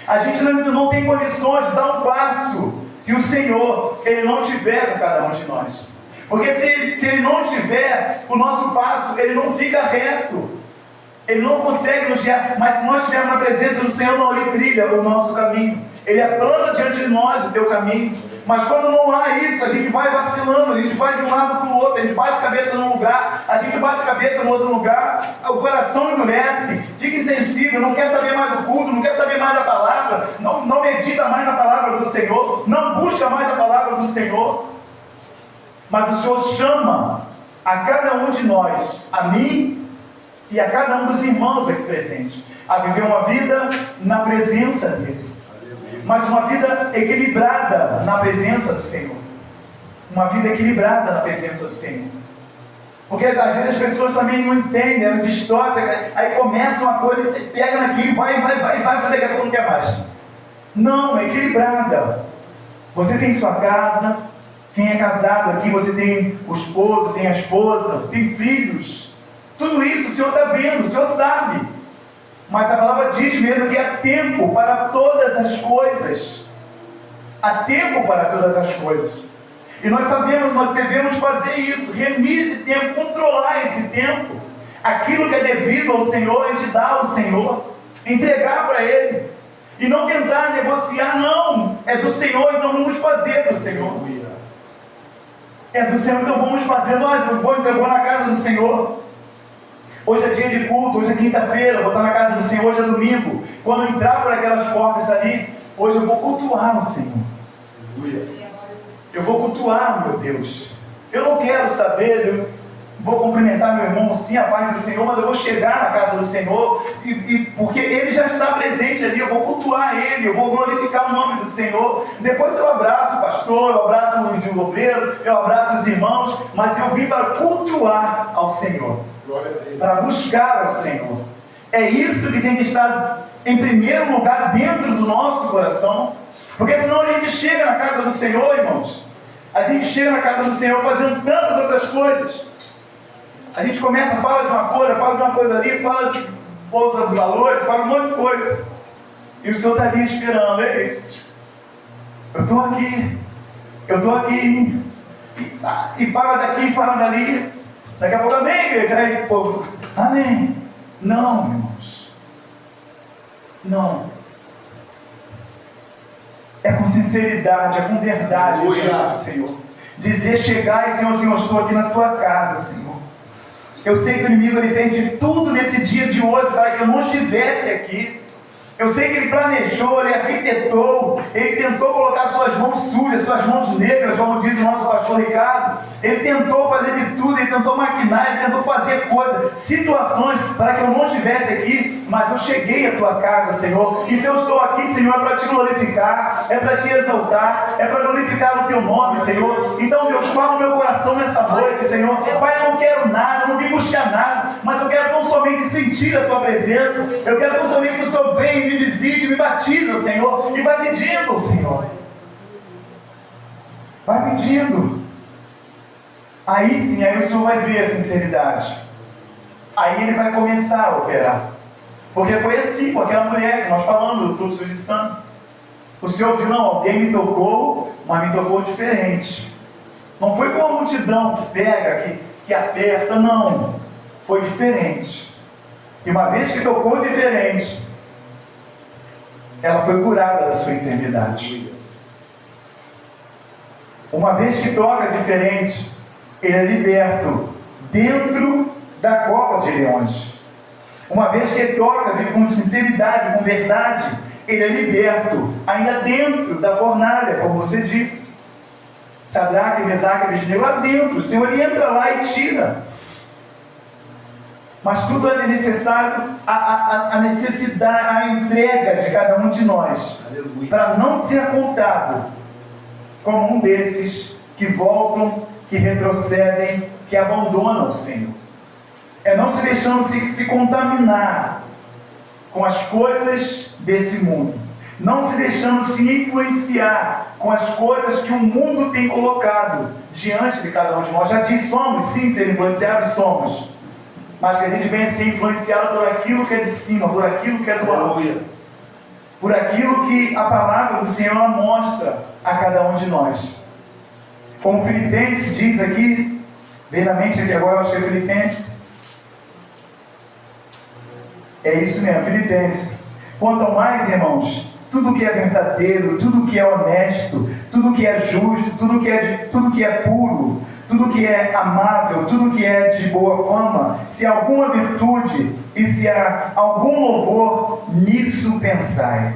[SPEAKER 1] A gente não tem condições de dar um passo se o Senhor ele não estiver com cada um de nós. Porque se ele não estiver, o nosso passo ele não fica reto. Ele não consegue nos guiar. Mas se nós estivermos na presença do Senhor, não, Ele trilha o nosso caminho. Ele é plano diante de nós o teu caminho. Mas quando não há isso, a gente vai vai vacilando, a gente vai de um lado para o outro, a gente bate a cabeça num lugar, a gente bate a cabeça no outro lugar, o coração endurece, fica insensível, não quer saber mais do culto, não quer saber mais da palavra, não medita mais na palavra do Senhor, não busca mais a palavra do Senhor. Mas o Senhor chama a cada um de nós, a mim e a cada um dos irmãos aqui presentes, a viver uma vida na presença dEle. Mas uma vida equilibrada na presença do Senhor. Uma vida equilibrada na presença do Senhor. Porque às vezes as pessoas também não entendem, elas distorcem, aí começa uma coisa, você pega naquilo, vai, daqui a pouco não quer mais. Não, é equilibrada. Você tem sua casa, quem é casado aqui, você tem o esposo, tem a esposa, tem filhos. Tudo isso o Senhor está vendo, o Senhor sabe. Mas a palavra diz mesmo que há tempo para todas as coisas. Há tempo para todas as coisas. E nós sabemos, nós devemos fazer isso, remir esse tempo, controlar esse tempo. Aquilo que é devido ao Senhor, a gente dá ao Senhor, entregar para Ele. E não tentar negociar, não. É do Senhor, então vamos fazer para o Senhor. É do Senhor, então vamos fazer. Vou na casa do Senhor. Hoje é dia de culto, hoje é quinta-feira, vou estar na casa do Senhor, hoje é domingo. Quando eu entrar por aquelas portas ali, hoje eu vou cultuar o Senhor. Eu vou cultuar, meu Deus. Eu não quero saber, vou cumprimentar meu irmão, sim, a paz do Senhor, mas eu vou chegar na casa do Senhor, porque Ele já está presente ali, eu vou cultuar Ele, eu vou glorificar o nome do Senhor. Depois eu abraço o pastor, eu abraço o obreiro, eu abraço os irmãos, mas eu vim para cultuar ao Senhor, para buscar ao Senhor. É isso que tem que estar em primeiro lugar dentro do nosso coração, porque senão a gente chega na casa do Senhor, irmãos, a gente chega na casa do Senhor fazendo tantas outras coisas. A gente começa, fala de uma coisa ali, fala de bolsa de valores, fala um monte de coisa. E o Senhor está ali esperando, é isso. Eu estou aqui. E fala daqui, fala dali. Daqui a pouco, amém, igreja? Aí, povo, amém. Não, irmãos. Não. É com sinceridade, é com verdade diante do Senhor. Dizer, chegar e Senhor, estou aqui na tua casa, Senhor. Eu sei que o inimigo ele fez de tudo nesse dia de hoje para que eu não estivesse aqui. Eu sei que ele planejou, ele arquitetou, ele tentou colocar suas mãos sujas, suas mãos negras, como diz o nosso pastor Ricardo. Ele tentou fazer de tudo, ele tentou maquinar, ele tentou fazer coisas, situações para que eu não estivesse aqui, mas eu cheguei à tua casa, Senhor. E se eu estou aqui, Senhor, é para te glorificar, é para te exaltar, é para glorificar o teu nome, Senhor. Então, Deus, fala no meu coração nessa noite, Senhor. Pai, eu não quero nada, eu não vim buscar nada, mas eu quero tão somente sentir a tua presença. Eu quero tão somente que o Senhor venha, me visite, me batiza, Senhor, e vai pedindo, Senhor. Vai pedindo. Aí sim, aí o Senhor vai ver a sinceridade. Aí Ele vai começar a operar. Porque foi assim com aquela mulher que nós falamos do fluxo de sangue. O Senhor viu, não, alguém me tocou, mas me tocou diferente. Não foi com a multidão que pega, que aperta, não. Foi diferente. E uma vez que tocou diferente, ela foi curada da sua enfermidade. Uma vez que toca diferente, ele é liberto dentro da cova de leões. Uma vez que ele toca com sinceridade, com verdade, ele é liberto ainda dentro da fornalha, como você disse. Sadraque, Mesaque e Abednego, lá dentro, o Senhor ele entra lá e tira. Mas tudo é necessário, a necessidade, a entrega de cada um de nós, para não ser contado como um desses que voltam, que retrocedem, que abandonam o Senhor. É não se deixando se contaminar com as coisas desse mundo, não se deixando se influenciar com as coisas que o mundo tem colocado diante de cada um de nós. Já diz, somos sim ser influenciados, somos. Mas que a gente venha ser influenciado por aquilo que é de cima, por aquilo que é do alto, por aquilo que a palavra do Senhor ela mostra a cada um de nós. Como Filipenses diz aqui, vem na mente aqui agora, acho que é Filipenses. É isso mesmo, Filipenses. Quanto mais, irmãos, tudo que é verdadeiro, tudo que é honesto, tudo que é justo, tudo que é puro, tudo que é amável, tudo que é de boa fama, se há alguma virtude e se há algum louvor, nisso pensai.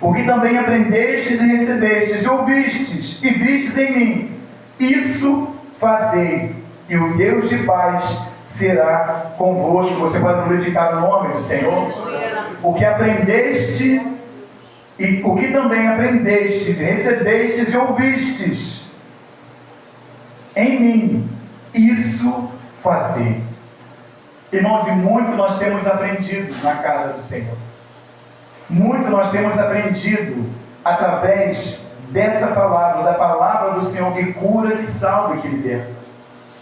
[SPEAKER 1] O que também aprendestes e recebestes, ouvistes e vistes em mim, isso fazei, e o Deus de paz será convosco. Você pode glorificar o nome do Senhor. O que aprendeste e o que também aprendestes, recebestes e ouvistes em mim, isso fazei. Irmãos, e muito nós temos aprendido na casa do Senhor. Muito nós temos aprendido através dessa palavra, da palavra do Senhor que cura, que salva e que liberta.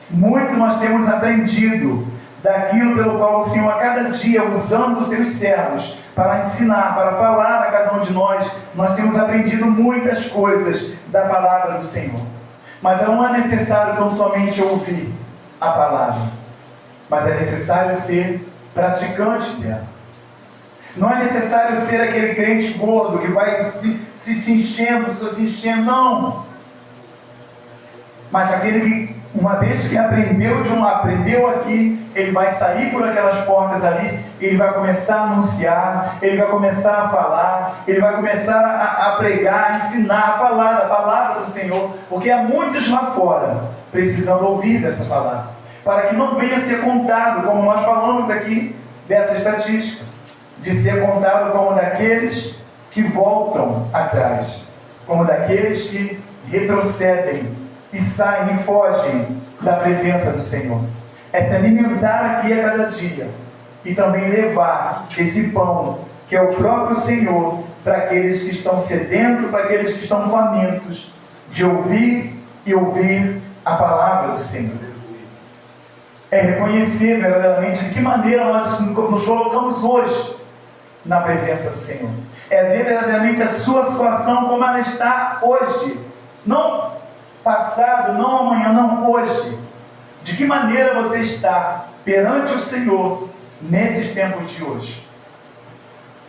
[SPEAKER 1] Muito nós temos aprendido daquilo pelo qual o Senhor a cada dia, usando os seus servos para ensinar, para falar a cada um de nós temos aprendido muitas coisas da palavra do Senhor. Mas não é necessário tão somente ouvir a palavra, mas é necessário ser praticante dela. Não é necessário ser aquele crente gordo que vai se enchendo, não. Mas aquele que, uma vez que aprendeu de um lado, aprendeu aqui, ele vai sair por aquelas portas ali, ele vai começar a anunciar, ele vai começar a falar, ele vai começar a pregar, a ensinar, a falar a palavra do Senhor, porque há muitos lá fora precisando ouvir dessa palavra, para que não venha a ser contado, como nós falamos aqui, dessa estatística, de ser contado como daqueles que voltam atrás, como daqueles que retrocedem e saem e fogem da presença do Senhor. É se alimentar aqui a cada dia e também levar esse pão, que é o próprio Senhor, para aqueles que estão sedentos, para aqueles que estão famintos de ouvir e ouvir a palavra do Senhor. É reconhecer verdadeiramente de que maneira nós nos colocamos hoje na presença do Senhor. É ver verdadeiramente a sua situação como ela está hoje, não passado, não amanhã, não hoje. De que maneira você está perante o Senhor nesses tempos de hoje?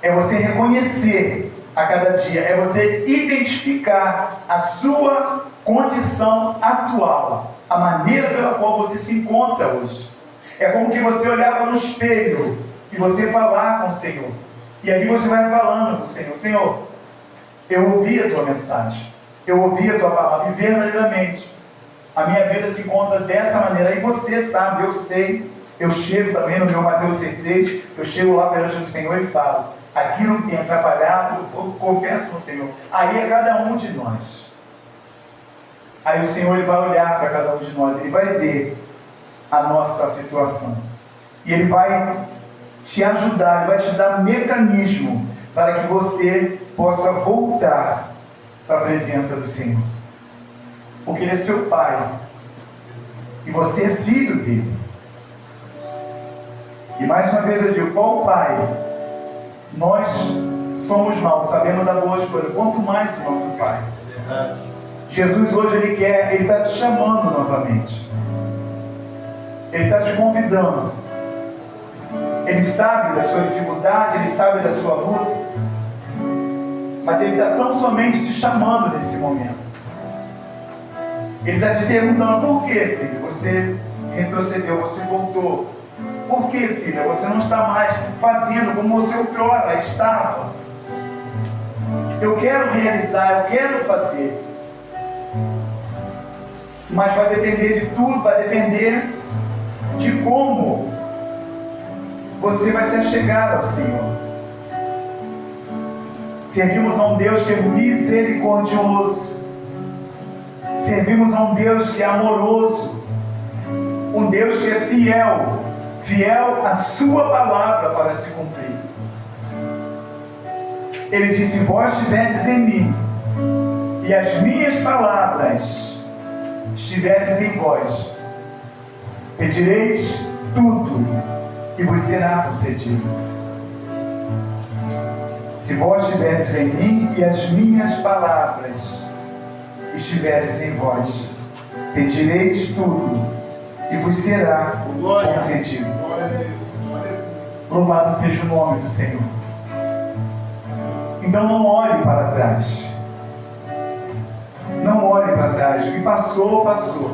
[SPEAKER 1] É você reconhecer a cada dia, é você identificar a sua condição atual, a maneira pela qual você se encontra hoje. É como que você olhava no espelho e você falar com o Senhor. E ali você vai falando com o Senhor: Senhor, eu ouvi a tua mensagem, eu ouvi a tua palavra, e verdadeiramente a minha vida se encontra dessa maneira. E você sabe, eu sei, eu chego também no meu Mateus 6,6, eu chego lá perante o Senhor e falo: aquilo que tem atrapalhado, eu confesso com o Senhor. Aí é cada um de nós. Aí o Senhor, ele vai olhar para cada um de nós, ele vai ver a nossa situação, e ele vai te ajudar, ele vai te dar mecanismo para que você possa voltar para a presença do Senhor, porque Ele é seu Pai e você é filho dele. E mais uma vez eu digo: qual Pai? Nós somos maus, sabemos da boa escolha, quanto mais o nosso Pai. Jesus hoje ele está te chamando novamente, ele está te convidando. Ele sabe da sua dificuldade, ele sabe da sua luta, mas ele está tão somente te chamando nesse momento. Ele está te perguntando: por que, filho, você retrocedeu, você voltou? Por que, filha, você não está mais fazendo como você outrora estava? Eu quero realizar, eu quero fazer, mas vai depender de tudo, vai depender de como você vai se achegar ao Senhor. Servimos a um Deus que é misericordioso, servimos a um Deus que é amoroso, um Deus que é fiel à sua palavra para se cumprir. Ele disse: vós estiverdes em mim, e as minhas palavras estiverdes em vós, pedireis tudo e vos será concedido. Se vós estiverdes em mim e as minhas palavras estiverdes em vós, pedireis tudo e vos será concedido. Louvado seja o nome do Senhor. Então não olhe para trás. Não olhe para trás. O que passou, passou.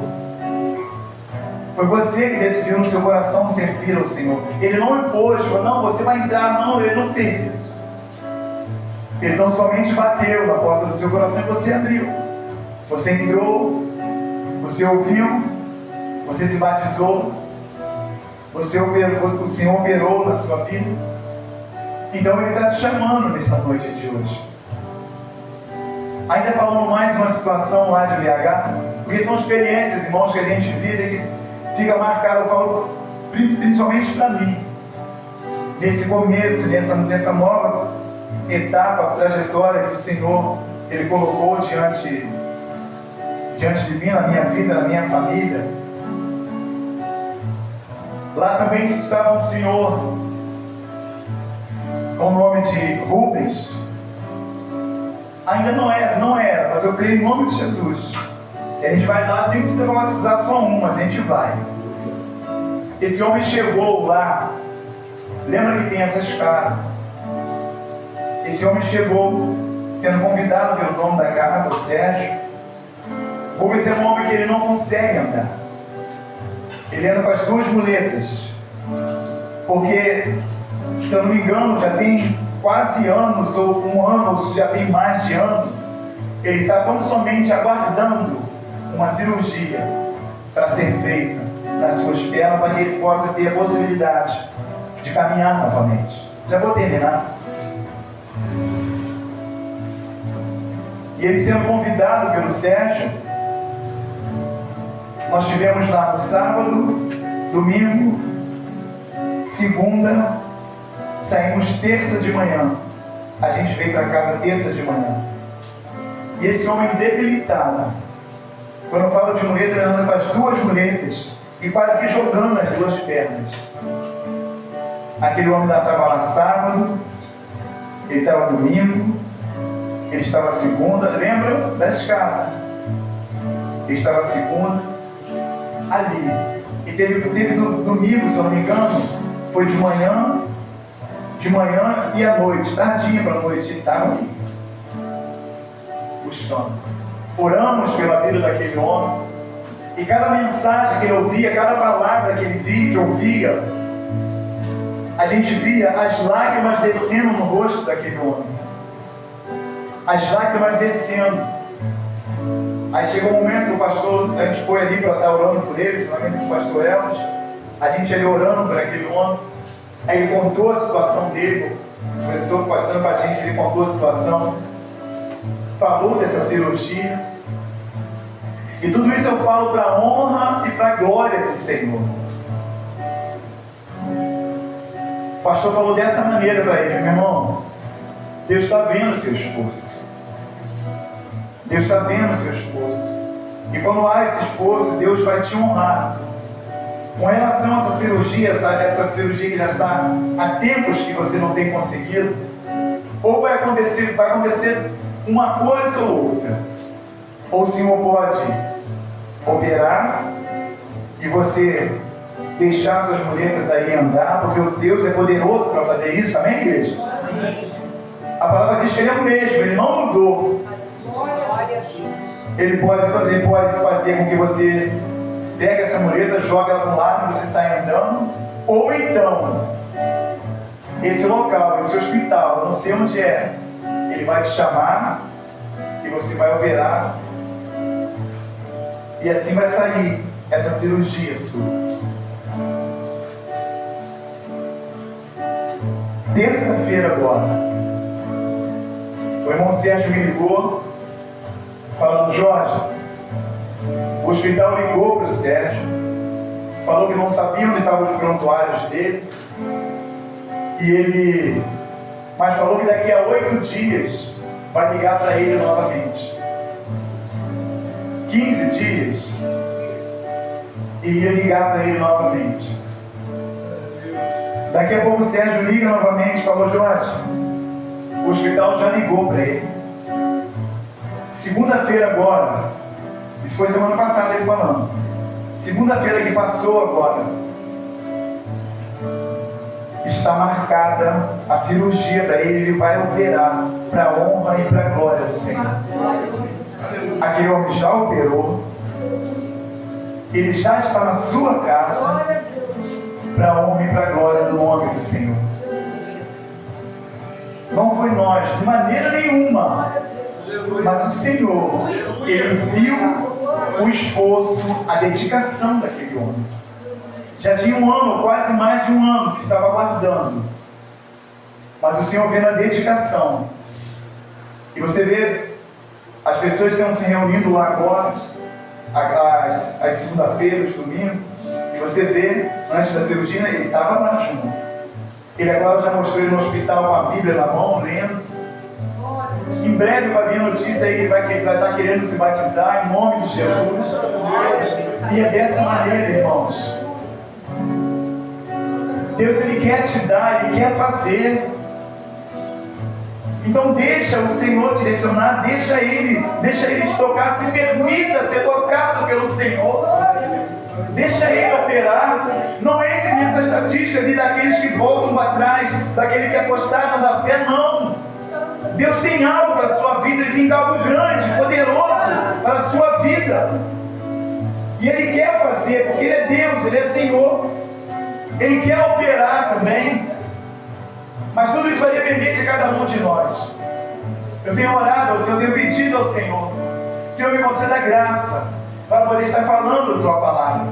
[SPEAKER 1] Foi você que decidiu no seu coração servir ao Senhor. Ele não impôs, falou, não, você vai entrar. Não, ele não fez isso. Ele não somente bateu na porta do seu coração e você abriu. Você entrou, você ouviu, você se batizou, o Senhor operou na sua vida. Então Ele está te chamando nessa noite de hoje. Ainda falando mais uma situação lá de BH, porque são experiências, irmãos, que a gente vive e que fica marcado, eu falo principalmente para mim, nesse começo, nessa nova etapa, trajetória que o Senhor Ele colocou diante de mim, na minha vida, na minha família. Lá também estava um senhor com o nome de Rubens. Ainda não era, mas eu creio em nome de Jesus. E a gente vai lá, tem que se batizar só um, mas a gente vai. Esse homem chegou lá, lembra que tem essa escada. Esse homem chegou, sendo convidado pelo dono da casa, o Sérgio. Rubens é um homem que ele não consegue andar. Ele anda com as duas muletas. Porque, se eu não me engano, já tem quase anos, ou um ano, ou já tem mais de ano, ele está tão somente aguardando uma cirurgia para ser feita nas suas pernas, para que ele possa ter a possibilidade de caminhar novamente. Já vou terminar. E ele sendo convidado pelo Sérgio, nós tivemos lá no sábado, domingo, segunda, saímos terça de manhã. A gente veio para casa terça de manhã. E esse homem debilitado, quando eu falo de muleta, ele anda com as duas muletas e quase que jogando as duas pernas. Aquele homem já estava lá sábado, ele estava domingo, ele estava segunda, lembra da escada? Ele estava segunda, ali. E teve no domingo, se eu não me engano, foi de manhã e à noite, tardinha para a noite, ele estava ali, buscando. Oramos pela vida daquele homem, e cada mensagem que ele ouvia, cada palavra que ele via, que ouvia, a gente via as lágrimas descendo no rosto daquele homem. As lágrimas descendo. Aí chegou o momento que o pastor, a gente foi ali para estar orando por ele, finalmente o pastor Elvis, a gente ali orando por aquele homem. Aí ele contou a situação dele, o professor passando com a gente, ele contou a situação, falou dessa cirurgia. E tudo isso eu falo para a honra e para a glória do Senhor. O pastor falou dessa maneira para ele, meu irmão, Deus está vendo o seu esforço. Deus está vendo o seu esforço. E quando há esse esforço, Deus vai te honrar. Com relação a essa cirurgia que já está há tempos que você não tem conseguido, ou vai acontecer uma coisa ou outra. Ou o Senhor pode operar e você deixar essas muletas aí andar, porque o Deus é poderoso para fazer isso, amém, igreja? Amém. A palavra diz que Ele é o mesmo, Ele não mudou. Ele pode fazer com que você pegue essa muleta, joga ela para um lado e você sai andando, ou então, esse local, esse hospital, eu não sei onde é, Ele vai te chamar e você vai operar, e assim vai sair essa cirurgia sua. Terça-feira agora, o irmão Sérgio me ligou, falando, Jorge, o hospital ligou para o Sérgio, falou que não sabia onde estavam os prontuários dele, mas falou que daqui a 8 dias vai ligar para ele novamente. 15 dias, iria ligar para ele novamente. Daqui a pouco o Sérgio liga novamente e falou, Jorge, o hospital já ligou para ele. Segunda-feira agora, isso foi semana passada ele falando, segunda-feira que passou agora, está marcada a cirurgia para ele vai operar para a honra e para a glória do Senhor. Aquele homem já operou, ele já está na sua casa para a honra e para a glória do nome do Senhor. Não foi nós, de maneira nenhuma, mas o Senhor, Ele viu o esforço, a dedicação daquele homem. Já tinha um ano, quase mais de um ano, que estava aguardando. Mas o Senhor vê na dedicação. E você vê, as pessoas estão se reunindo lá agora, às segunda-feiras, domingo, e você vê, antes da cirurgia, ele estava lá junto. Ele agora já mostrou ele no hospital com a Bíblia na mão, lendo. Em breve vai vir a notícia aí que ele vai estar querendo se batizar em nome de Jesus. E é dessa maneira, irmãos. Deus, Ele quer te dar, Ele quer fazer. Então deixa o Senhor direcionar, deixa Ele te tocar, se permita ser tocado pelo Senhor. Deixa Ele operar. Não entre nessa estatística de daqueles que voltam para trás, daquele que apostaram da fé, não. Deus tem algo para a sua vida, Ele tem algo grande, poderoso para a sua vida. E Ele quer fazer, porque Ele é Deus, Ele é Senhor. Ele quer operar também. Mas tudo isso vai depender de cada um de nós. Eu tenho orado ao Senhor, eu tenho pedido ao Senhor: Senhor, me conceda graça para poder estar falando a Tua palavra.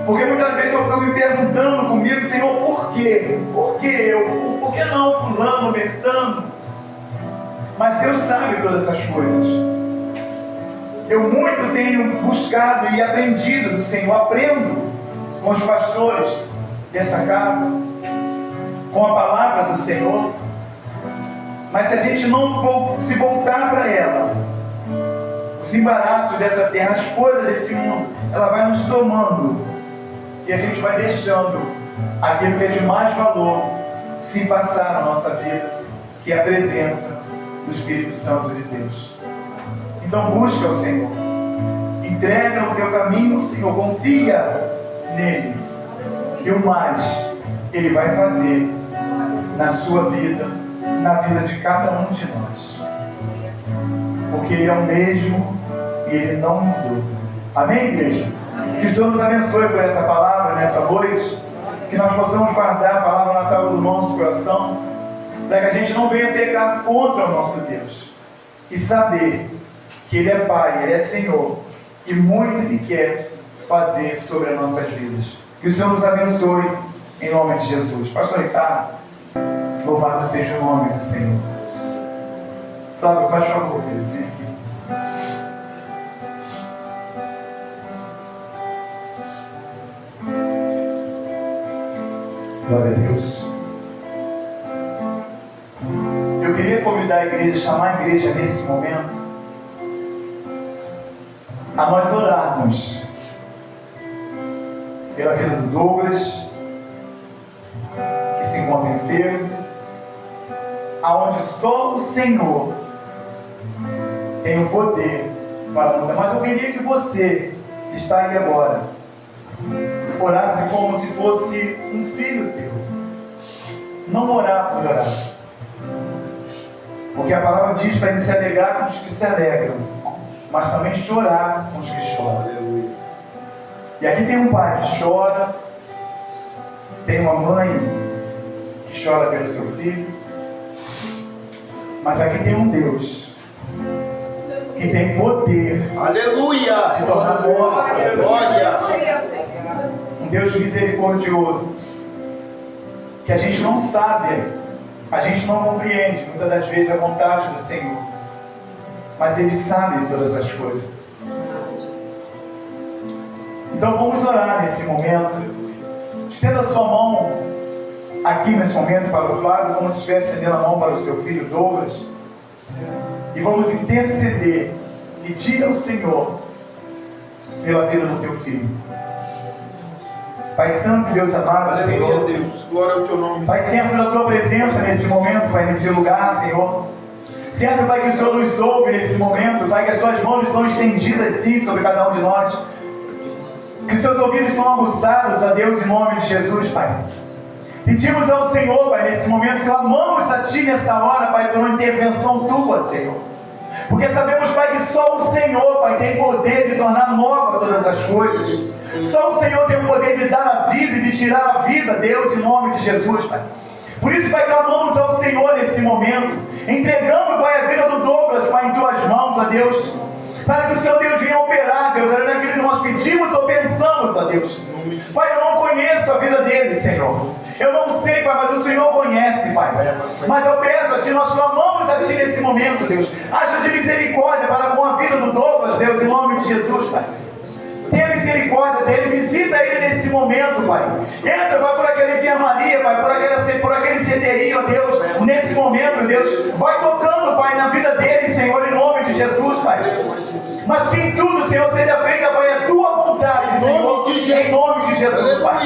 [SPEAKER 1] Porque muitas vezes eu fico me perguntando comigo: Senhor, por quê? Por que eu? Por que não fulano, Bertano? Mas Deus sabe todas essas coisas. Eu muito tenho buscado e aprendido do Senhor. Aprendo com os pastores dessa casa, com a palavra do Senhor. Mas se a gente não se voltar para ela, os embaraços dessa terra, as coisas desse mundo, ela vai nos tomando. E a gente vai deixando aquilo que é de mais valor se passar na nossa vida, que é a presença do Espírito Santo de Deus. Então busca o Senhor, entrega o teu caminho ao Senhor, confia nele, e o mais Ele vai fazer na sua vida, na vida de cada um de nós, porque Ele é o mesmo e Ele não mudou. Amém, igreja? Que o Senhor nos abençoe por essa palavra nessa noite, que nós possamos guardar a palavra natal do nosso coração, para que a gente não venha pecar contra o nosso Deus, e saber que Ele é Pai, Ele é Senhor, e muito Ele quer fazer sobre as nossas vidas. Que o Senhor nos abençoe em nome de Jesus. Pastor Ricardo, louvado seja o nome do Senhor. Flávio, faz favor, querido, vem aqui. Glória a Deus. Eu queria convidar a igreja, chamar a igreja nesse momento, a nós orarmos pela vida do Douglas, que se encontra enfermo, aonde só o Senhor tem o poder para mudar. Mas eu queria que você, que está aqui agora, orasse como se fosse um filho teu. Não orar por orar, porque a palavra diz para ele se alegrar com os que se alegram, mas também chorar com os que choram. E aqui tem um pai que chora, tem uma mãe que chora pelo seu filho, mas aqui tem um Deus que tem poder,
[SPEAKER 2] aleluia,
[SPEAKER 1] de tornar boa a
[SPEAKER 2] glória,
[SPEAKER 1] um Deus misericordioso, que a gente não sabe, a gente não compreende muitas das vezes a vontade do Senhor, mas Ele sabe de todas as coisas. Então vamos orar nesse momento. Estenda a sua mão aqui nesse momento para o Flávio, como se estivesse estendendo a mão para o seu filho Douglas, e vamos interceder, pedir ao Senhor pela vida do teu filho. Pai Santo e Deus amado, Senhor,
[SPEAKER 2] Deus, glória ao teu nome.
[SPEAKER 1] Pai, sempre pela tua presença nesse momento, Pai, nesse lugar, Senhor. Sempre, Pai, que o Senhor nos ouve nesse momento, Pai, que as suas mãos estão estendidas sim sobre cada um de nós. que seus ouvidos são aguçados, a Deus, em nome de Jesus, Pai. Pedimos ao Senhor, Pai, nesse momento, clamamos a Ti nessa hora, Pai, por uma intervenção Tua, Senhor. Porque sabemos, Pai, que só o Senhor, Pai, tem poder de tornar nova todas as coisas. Só o Senhor tem o poder de dar a vida e de tirar a vida, Deus, em nome de Jesus, Pai. Por isso, Pai, clamamos ao Senhor nesse momento, entregando, Pai, a vida do Douglas, Pai, em Tuas mãos, ó Deus, para que o Senhor Deus venha operar, Deus, era naquilo que nós pedimos ou pensamos, ó Deus. Pai, eu não conheço a vida dele, Senhor. Eu não sei, Pai, mas o Senhor conhece, Pai. Mas eu peço a Ti, nós clamamos a Ti nesse momento, Deus. Haja de misericórdia para com a vida do Douglas, Deus, em nome de Jesus, Pai. Tenha misericórdia dele, visita ele nesse momento, Pai. Entra, Pai, por aquela enfermaria, Pai, por aquele CTI, ó Deus, nesse momento, Deus. Vai tocando, Pai, na vida dele, Senhor, em nome de Jesus, Pai. Mas que em tudo, Senhor, seja feita, Pai, a Tua vontade, Senhor, em nome de Jesus, Pai.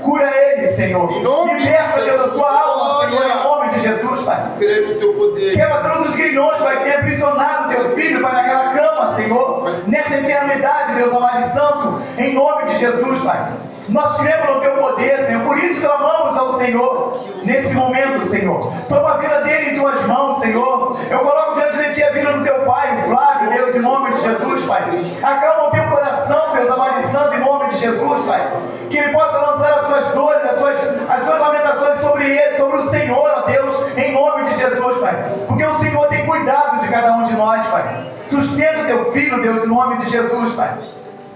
[SPEAKER 1] Cura ele, Senhor. Liberta, Deus, a sua alma, Senhor, em nome de Jesus, Pai. Quebra todos os grilhões, Pai, que tem aprisionado Teu filho, Pai, naquela cama, Senhor, nessa enfermidade, Deus amado e santo, em nome de Jesus, Pai. Nós cremos no Teu poder, Senhor, por isso clamamos ao Senhor, nesse momento, Senhor. Toma a vida dele em Tuas mãos, Senhor. Eu coloco diante de Ti a vida do Teu pai, Flávio, Deus, em nome de Jesus, Pai. Acalma o Teu coração, Deus amado e santo, em nome de Jesus, Pai. Que ele possa lançar as suas dores, as suas lamentações sobre ele, sobre o Senhor, ó Deus, em nome de Jesus, Pai. Porque o Senhor tem cuidado de cada um de nós, Pai. Sustenta o Teu filho, Deus, em nome de Jesus, Pai.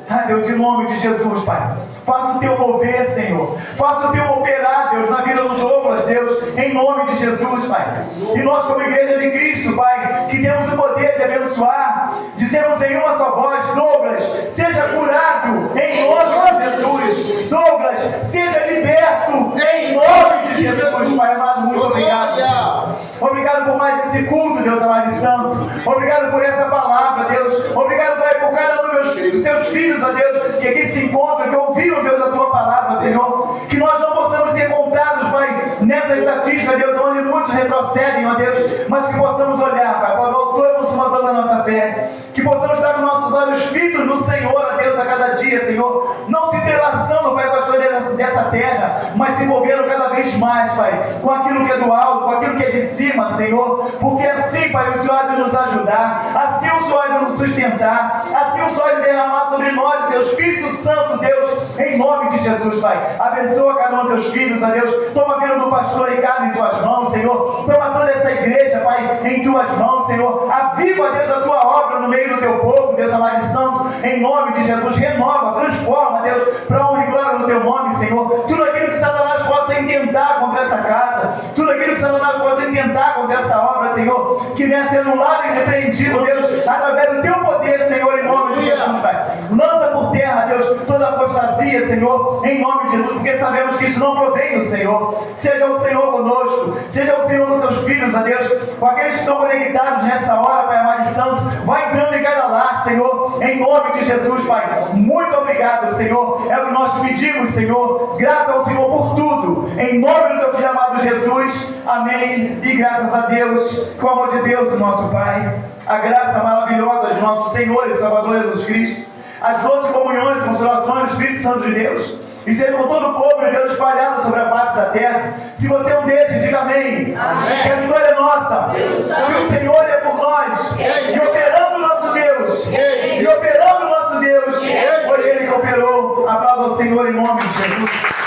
[SPEAKER 1] Ah, Deus, em nome de Jesus, Pai. Faça o Teu mover, Senhor. Faça o Teu operar, Deus, na vida do Douglas, Deus, em nome de Jesus, Pai. E nós, como igreja de Cristo, Pai, que temos o poder de abençoar, dizemos em uma só voz: Douglas, seja curado em nome de Jesus. Douglas, seja liberto em nome de Jesus, Pai amado. Muito obrigado, Senhor. Obrigado por mais esse culto, Deus amado e santo. Obrigado por essa palavra, Deus. Obrigado, Pai, por cada um dos Seus filhos, ó Deus, que aqui se encontram, que ouviram, Deus, a Tua palavra, Senhor. Que nós não possamos ser contados, Pai, nessa estatística, Deus, onde muitos retrocedem, ó Deus, mas que possamos olhar, Pai, para o autor e consumador da nossa fé. Que possamos estar com nossos olhos fitos no Senhor, ó Deus, a cada dia, Senhor. Não se entrelaçando, Pai, com as coisas dessa terra, mas se envolvendo cada vez mais, Pai, com aquilo que é do alto, com aquilo que é de cima, Senhor. Porque assim, Pai, o Senhor há de nos ajudar, assim o Senhor há de nos sustentar, assim o Senhor há de derramar sobre nós, Deus, Espírito Santo, Deus, em nome de Jesus, Pai. Abençoa cada um dos Teus filhos, ó Deus. Toma a vida do pastor Ricardo em Tuas mãos, Senhor. Toma toda essa igreja, Pai, em Tuas mãos, Senhor. Aviva, Deus, a Tua obra no meio do Teu povo, Deus amado e santo, em nome de Jesus. Renova, transforma, Deus, para honra e glória no Teu nome, Senhor. Tudo aquilo que Satanás possa intentar contra essa casa, tudo aquilo que Satanás possa intentar contra essa obra, Senhor, que venha ser anulado e repreendido, Deus, através do Teu poder, Senhor, em nome de Jesus, Pai. Lança por terra, Deus, toda apostasia, Senhor, em nome de Jesus, porque sabemos que isso não provém do Senhor. Seja o Senhor conosco, seja o Senhor com Seus filhos, ó Deus, com aqueles que estão conectados nessa hora, Pai amado e santo. Vai entrando em cada lar, Senhor, em nome de Jesus, Pai. Muito obrigado, Senhor. É o que nós pedimos, Senhor. Grato ao Senhor por tudo. Em nome do Teu Filho amado Jesus. Amém. E graças a Deus, com o amor de Deus, o nosso Pai, a graça maravilhosa de nosso Senhor e Salvador Jesus Cristo, as doces comunhões e consolações do Espírito Santo de Deus, esteja com todo o povo de Deus espalhado sobre a face da terra. Se você é um desses, diga amém. Amém. Que a vitória é nossa. Se o Senhor é por nós, e operando o nosso Deus, e operando o nosso Deus, foi Ele que operou. Aplauda o Senhor em nome de Jesus.